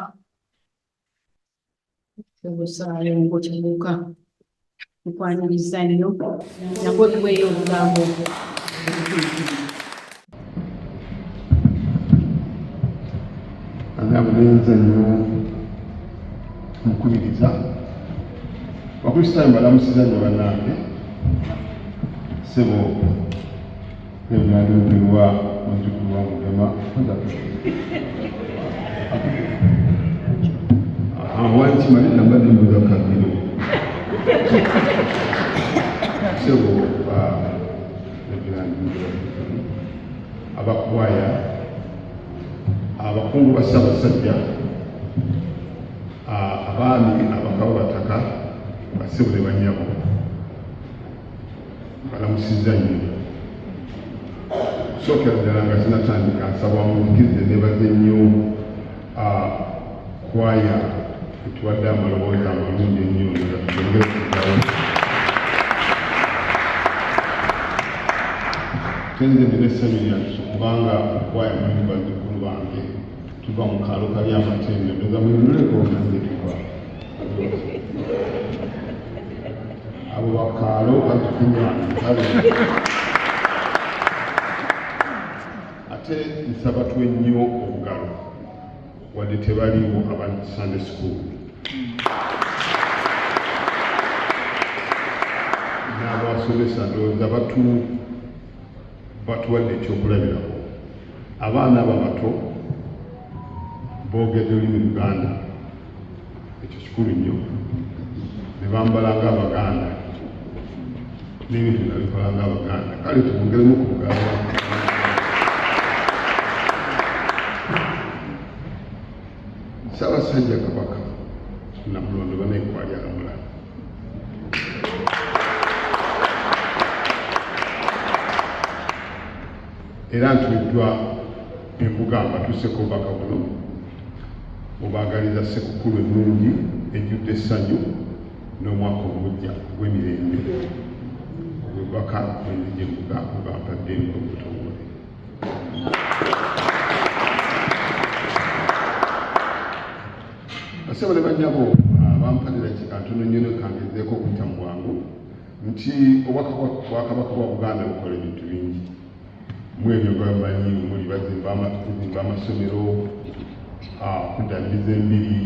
Ssaayongo Kibuuka nkwaniriza nnyo nabwo tuweeyo obugambo Abulenze nnyo mukubiriza Wakristaayo balamusiza nnyo bannange Ssebo ebyalonderwa muzzukulu wa Mugema wankimanyi nabadde mbuuza Kagiro Ssebo abakwaya abakungu ba Ssaabasajja abaami abakawa bataka Bassebo ne bannyabo balamusizza nnyo sookera ddala nga sinatandika nsaba mukkirize nebaze nnyo kwaya etuwadde amaloboozi amalungi ennyo nga tutengere okugawo tenze nina essanyu lyange kubanga okwaya muli bazzukulu bange tuva mu kaalo kali amatende ndoza munuleko nange tuva abo bakaalo katukunywanyi kale ate nsaba tuwe nnyo obugalo wadde tebaliwo aba Sunday school n'abasomesa ndowooza batuwadde ekyokulabirako abaana abo abato boogedde olulimi Luganda ekyo kikulu nnyo ne bambala ng'Abaganda n'ebintu nabikola ng'Abaganda kale tubongeremu ku bugalo Ssaabasajja Kabaka Namulondo Banaikwali alamula era ntumiddwa embugamba tusseko obubaka buno obaagaliza Ssekukkulu ennungi ejjudde essanyu n'omwaka omujja gw'emirembe obubaka bwenjija embuga bwebampadde obutongole Bassebo ne bannyabo bampadira kikantono nnyo kangezeeko okuyita mu bwangu nti Obwakabaka bwa Buganda bukola ebintu bingi mu ebyo nga bamanyi muli kuzimba amasomero okuddaabiriza embiri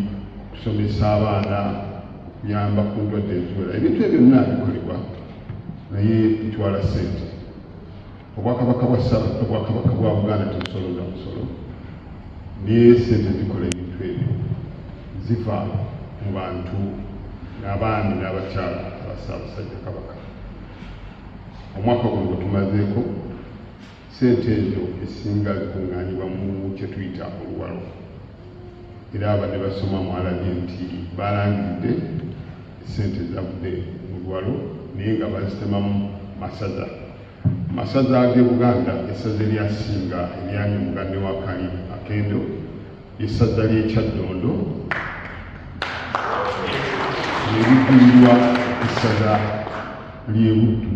okusomesa abaana okuyamba ku ndwadde eziwera ebintu ebyo byonna bikolebwa naye bitwala ssente Obwakabaka bwa Buganda tebusoloza musolo naye ssente zikola ebintu ebyo ziva mu bantu n'abaami n'abakyala aba Ssaabasajja Kabaka omwaka guno gwe tumazeeko ssente ezo esinga zikuŋŋaanyibwa mu kye tuyita oluwalo era abadde basoma mwalabye nti balangidde sente zavudde mu Luwalo naye nga bazitemamu masaza. Masaza ag'e Buganda essaza eryasinga eryali mugande wa Akendo essaza ly'e Kyaddondo erigulirwa essaza ly'e Buddu.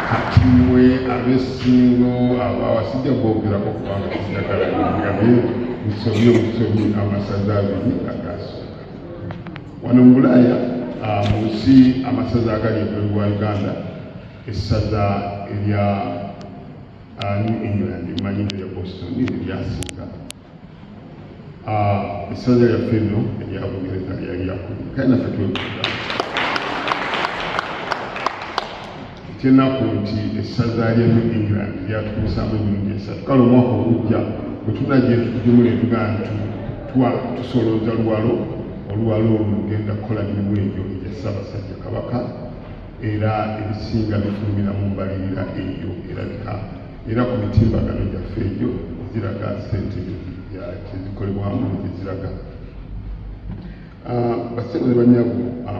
Kati mwe ab'Essingo abawasijja boogerako kubanga kiddagala ngabe musobye amasaza abiri agasooka. Wano mu Bulaaya mu nsi amasaza agali ebweru wa Uganda essaza erya New England manyi erya Boston eryasinga. Essaza lyaffe nno erya Bungereza lyali lyakumi kale naffe twebuuza ekyennaku nti essaza lya New England lyatukuusaamu emirundi esatu. Kale omwaka ogujja bwe tunajja tujjumula etugaa nti tusolooza Luwalo, Oluwalo olwo lugenda kukola mirimu egyo egya Ssaabasajja Kabaka era ebisinga bifulumira mu mbalirira eyo erabika era ku mitimbagano gyaffe egyo ziraga ssente kyezikolebwamu gyeziraga. Bassebo ne bannyabo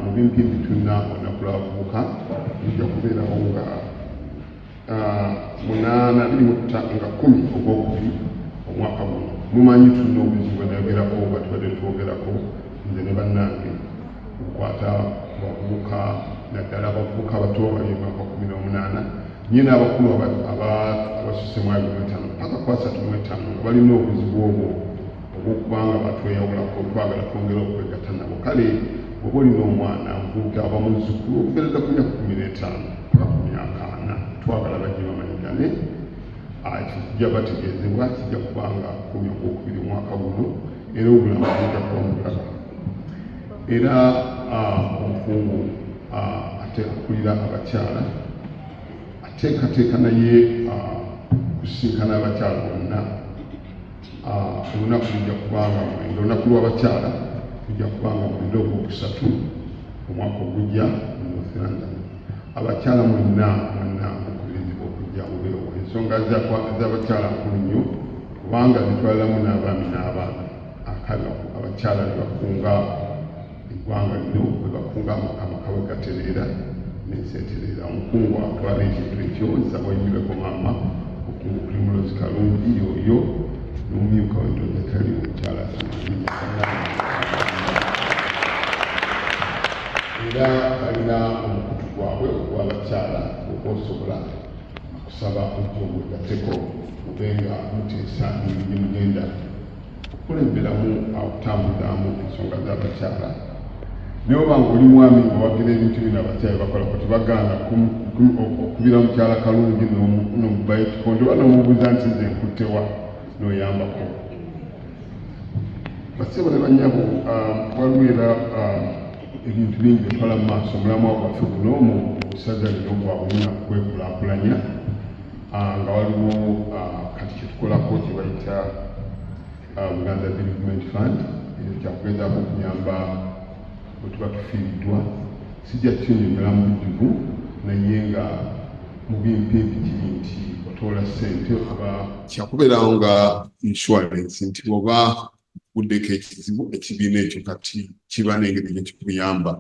mu bimpimpi tulina olunaku lw'abavubuka lujja kubeerawo nga 10 Ogwokubiri omwaka guno. Mumanyi tulina obuzibu bwe nayogerako oba tubadde twogerako nze ne bannange okukwata ku bavubuka naddala abavubuka abato abali emyaka 18 nyina abakulu abasusse mu 25 paka ku 35 nga balina obuzibu obwo obw'okubanga batweyawulako twagala twongera okwegatta nabo. Kale bw'oba olina omwana nvubuka aba muzzukulu okugereza ku myaka 15 paka ku myaka 4 twagala bajje bamanyigane. Kijja bategeezebwa kijja kubanga ku myaka 2 omwaka guno era obulamu bujja kuba mulaga. Era omukungu akulira abakyala ateekateeka naye kusinkana abakyala bonna. Olunaku lujja kubanga mwenda, olunaku lw'abakyala lujja kubanga mwenda Ogwokusatu omwaka ogujja mu North London. Abakyala mwenna mukubirizibwa okujja mubeewo. Ensonga z'abakyala nkulu nnyo kubanga zitwaliramu n'abaami n'abaana. Abakyala ne bakunga eggwanga lino, bwe bakunga amaka bwe gatereera n'ensi etereera. Omukungu atwala ekintu ekyo nsaba oyimibeko maama omukungu Primrose Kalungi y'oyo n'omumyuka w'endoozi tali omukyala era balina omukutu gwabwe ogw'abakyala ogwosobola okusaba okwegatteko mube nga muteesa engeri gye mugenda okukulemberamu okutambuliramu ensonga z'abakyala. Naye oba ng'oli mwami nga wagira ebintu bino abakyala bakola kati baganda okubira mukyala Kalungi n'omubayo ekikondo oba n'omubuuza nti nze nkuttewa n'oyambako. Bassebo ne bannyabo waliwo era ebintu bingi bitwala mu maaso omulamwa gwaffe guno mu busaza lino bwa bumina kwekulaakulanya nga waliwo kati kyetukolako kye bayita Buganda Development Fund ekyo kyakugezaako okuyamba bwe tuba tufiiriddwa. Sijja kukyonyomera mu bujjuvu naye nga mu bimpimpi kiri nti otoola ssente oba kyakubeerawo nga insurance nti bw'oba guddeko ekizibu ekibiina ekyo kati kiba n'engeri gye kikuyamba.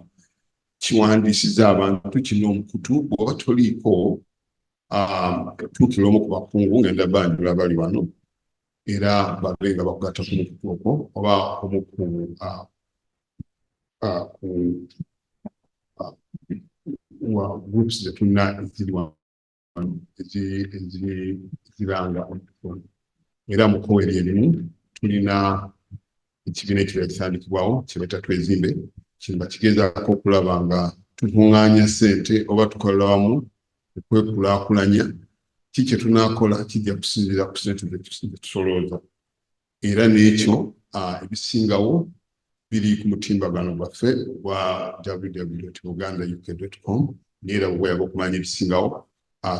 Kiwandiisiza abantu kino omukutu bw'oba toliiko tuukira omu ku bakungu ngenda banjula abali wano era babe nga bakugatta ku mukutu okwo oba omu groups zetulina eziranga era mu koweri erimu tulina ekibiina ekyo yakitandikibwawo kibaita Twezimbe kiba kigezaako okulaba nga tukuŋŋaanya ssente oba tukolera wamu okwekulaakulanya. Ki kye tunaakola kijja kusinziira ku ssente zetusolooza era n'ekyo ebisingawo biri ku mutimbagano gwaffe gwa www.bugandauk.com neera bwebweyaba okumanya ebisingawo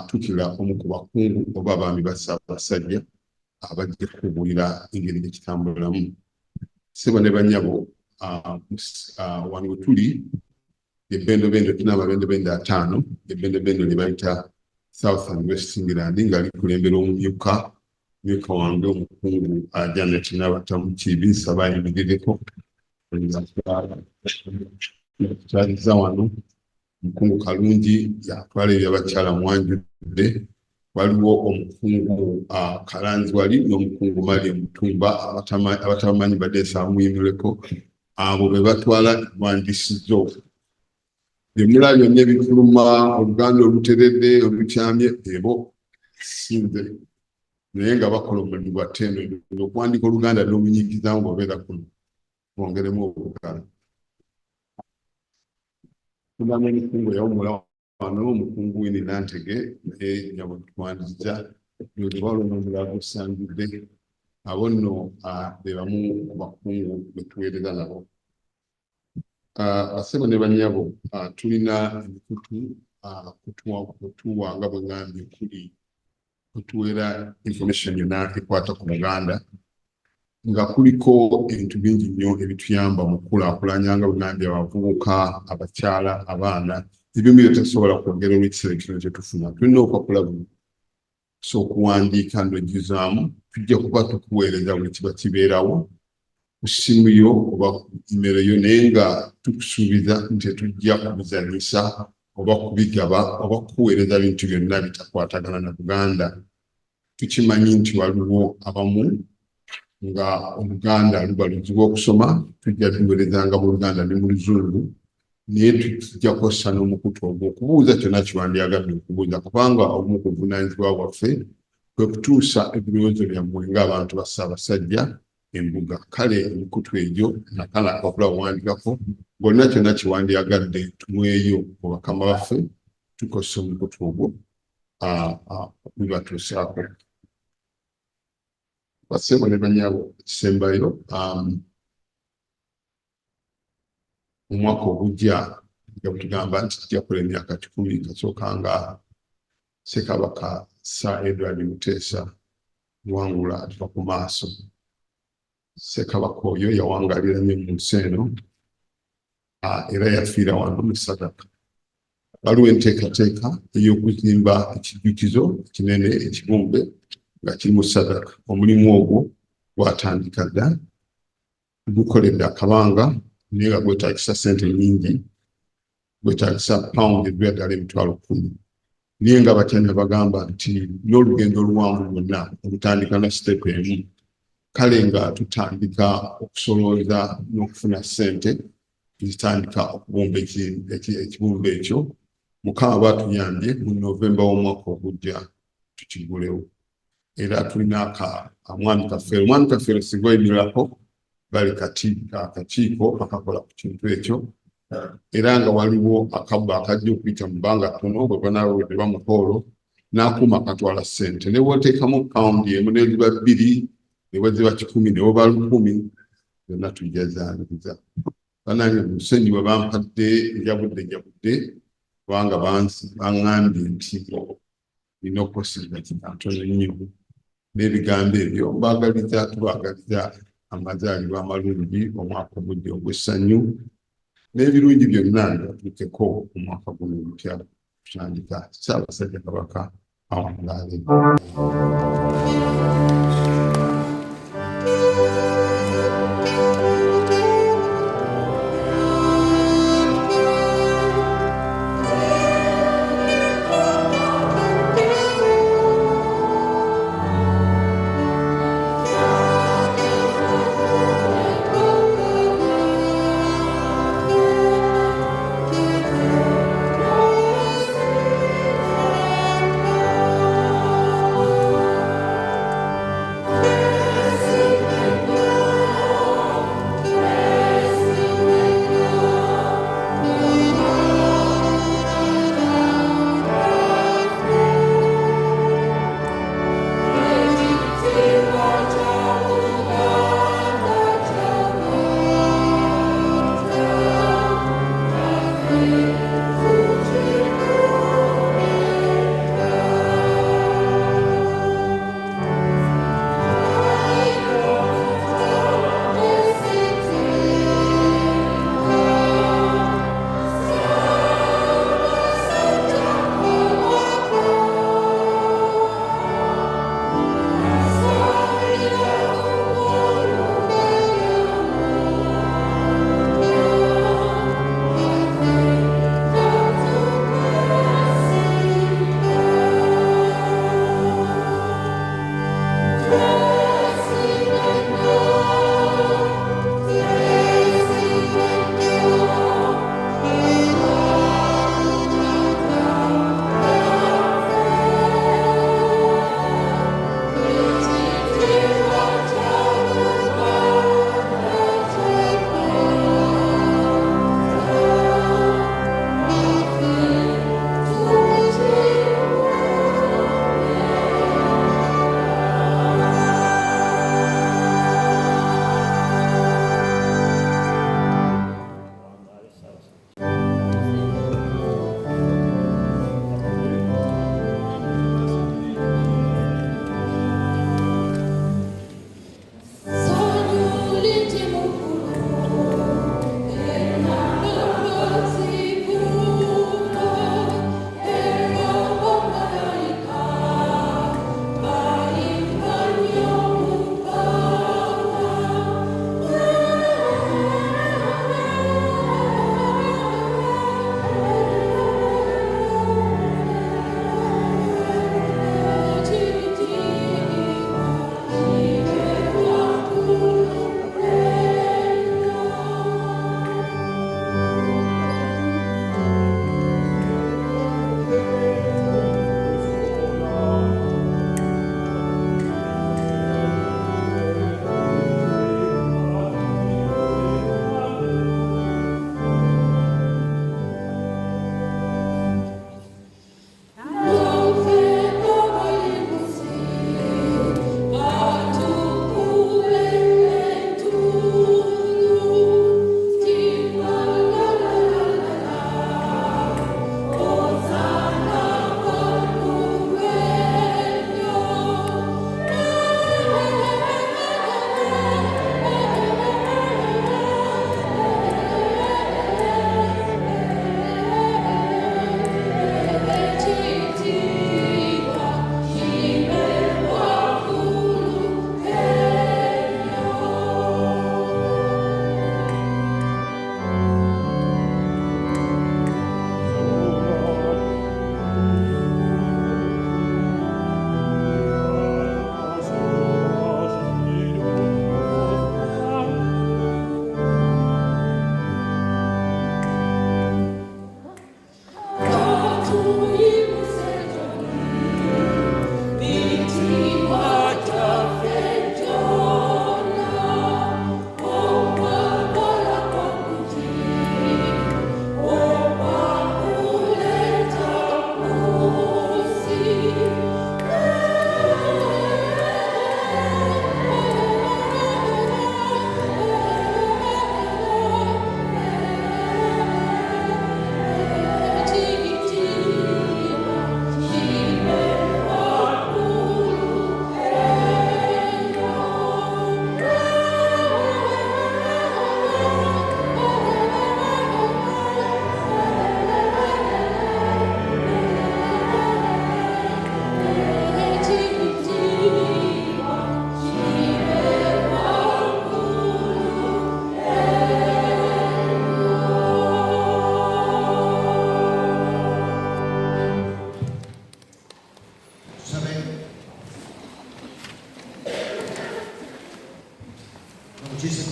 tukira omu ku bakungu oba abaami ba Ssaabasajja abajja kubuulira engeri gye kitambulamu. Ssebo ne bannyabo wano we tuli ebbendobendo tulina amabendobendo 5 ebbendobendo lye bayita South and West England nga likulembera omumyuka myuka wange omukungu Janet Nabatamu Kibiisa bayimirireko kyaliza wano omukungu Kalungi yatwala ebyabakyala mwanjudde waliwo omukungu Kalanzi wali n'omukungu Maria Mutumba abatabamanyi badeesa amuyimuleko abo be batwala ebwandiisizo byemula byonna ebifuluma Oluganda oluteredde olukyamye ebo sinze naye nga bakola omulimu gwa ttendo okuwandiika Oluganda n'omunyigizamu ng'obeera kuno bongeremu Obuganda. Tugamba emikungu eyawumula wano omukungu Winnie Nantege naye nyabo twandiza olwalwo omulala gusangidde abo nno be bamu ku bakungu be tuweereza nabo. Basebo ne bannyabo tulina emikutu kutuwa nga bwe ngambye kuli kutuweera information yonna ekwata ku Buganda nga kuliko ebintu bingi nnyo ebituyamba mu kukulaakulanya nga bwe ngambye abavubuka abakyala abaana ebimu byo tetusobola kwogera olw'ekiseera kino kye tufuna tulina okupapula buno so okuwandiika ndojjuzaamu tujja kuba tukuweereza buli kiba kibeerawo ku ssimu yo oba ku imero yo naye nga tukusuubiza nti tetujja kubizanyisa oba kubigaba oba kukuweereza bintu byonna bitakwatagana na Buganda. Tukimanyi nti waliwo abamu nga Oluganda luba luzibu okusoma tujja tuweerezanga mu Luganda ne mu Luzungu naye tujja kukozesa n'omukutu ogwo okubuuza kyonna kiwandiyagadde okubuuza kubanga obumu ku buvunaanyizibwa bwaffe kwe kutuusa ebirowoozo byammwe ng'abantu ba Ssaabasajja embuga. Kale emikutu egyo nakala akapapula buwandikako bonna kyonna kiwandiyagadde tumweyo mu bakama baffe tukozesa omukutu ogwo bibatuusaako. Basebo ne bannyabo ekisembayo omwaka ogujja nga butugamba nti tujja kukola emyaka 10 kasooka nga Ssekabaka Sir Edward Muteesa wangula atuva ku maaso. Ssekabaka oyo yawangalira nnyo mu nsi eno era yafiira wano mu Sadaka. Waliwo enteekateeka ey'okuzimba ekijjukizo kinene ekibumbe nga kiri mu Sadaka. Omulimu ogwo gwatandika dda gukoledde akabanga naye nga gwetaagisa ssente nnyingi gwetaagisa pawundi eddala emitwalo 10 naye nga batyanya bagamba nti n'olugendo oluwanvu lwonna olutandika na sitepu emu kale nga tutandika okusolooza n'okufuna ssente zitandika okubumba ekibumbe ekyo Mukama batuyambye mu Novemba w'omwaka ogujja tukigulewo era tulina omwami Kafeero sigweyimirako bali akakiiko akakola ku kintu ekyo era nga waliwo akabba akajja okuyita mu bbanga ttono bwe banaawedde bamukoolo n'akuuma akatwala ssente ne bw'oteekamu pawundi emu ne ziba 2 ne bwe ziba 10 ne bwe ba 10 zonna tujja zaaniriza. Banange musenyi bwe bampadde njabudde kubanga baŋŋambye nti nina okukozesa kinatono nnyo n'ebigambo ebyo tubaagaliza amazaalibwa amalungi omwaka omujja ogw'essanyu n'ebirungi byonna byatuukeko omwaka guno omupya tutandika. Ssaabasajja Kabaka awangaale.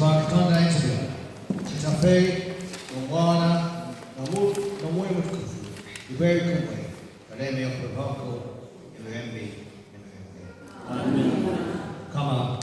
Tukakitonda nchi kitafei na Bwana na moyo mtukufu iberi kumwe kaleme ya wako iwembe. Amen. Kama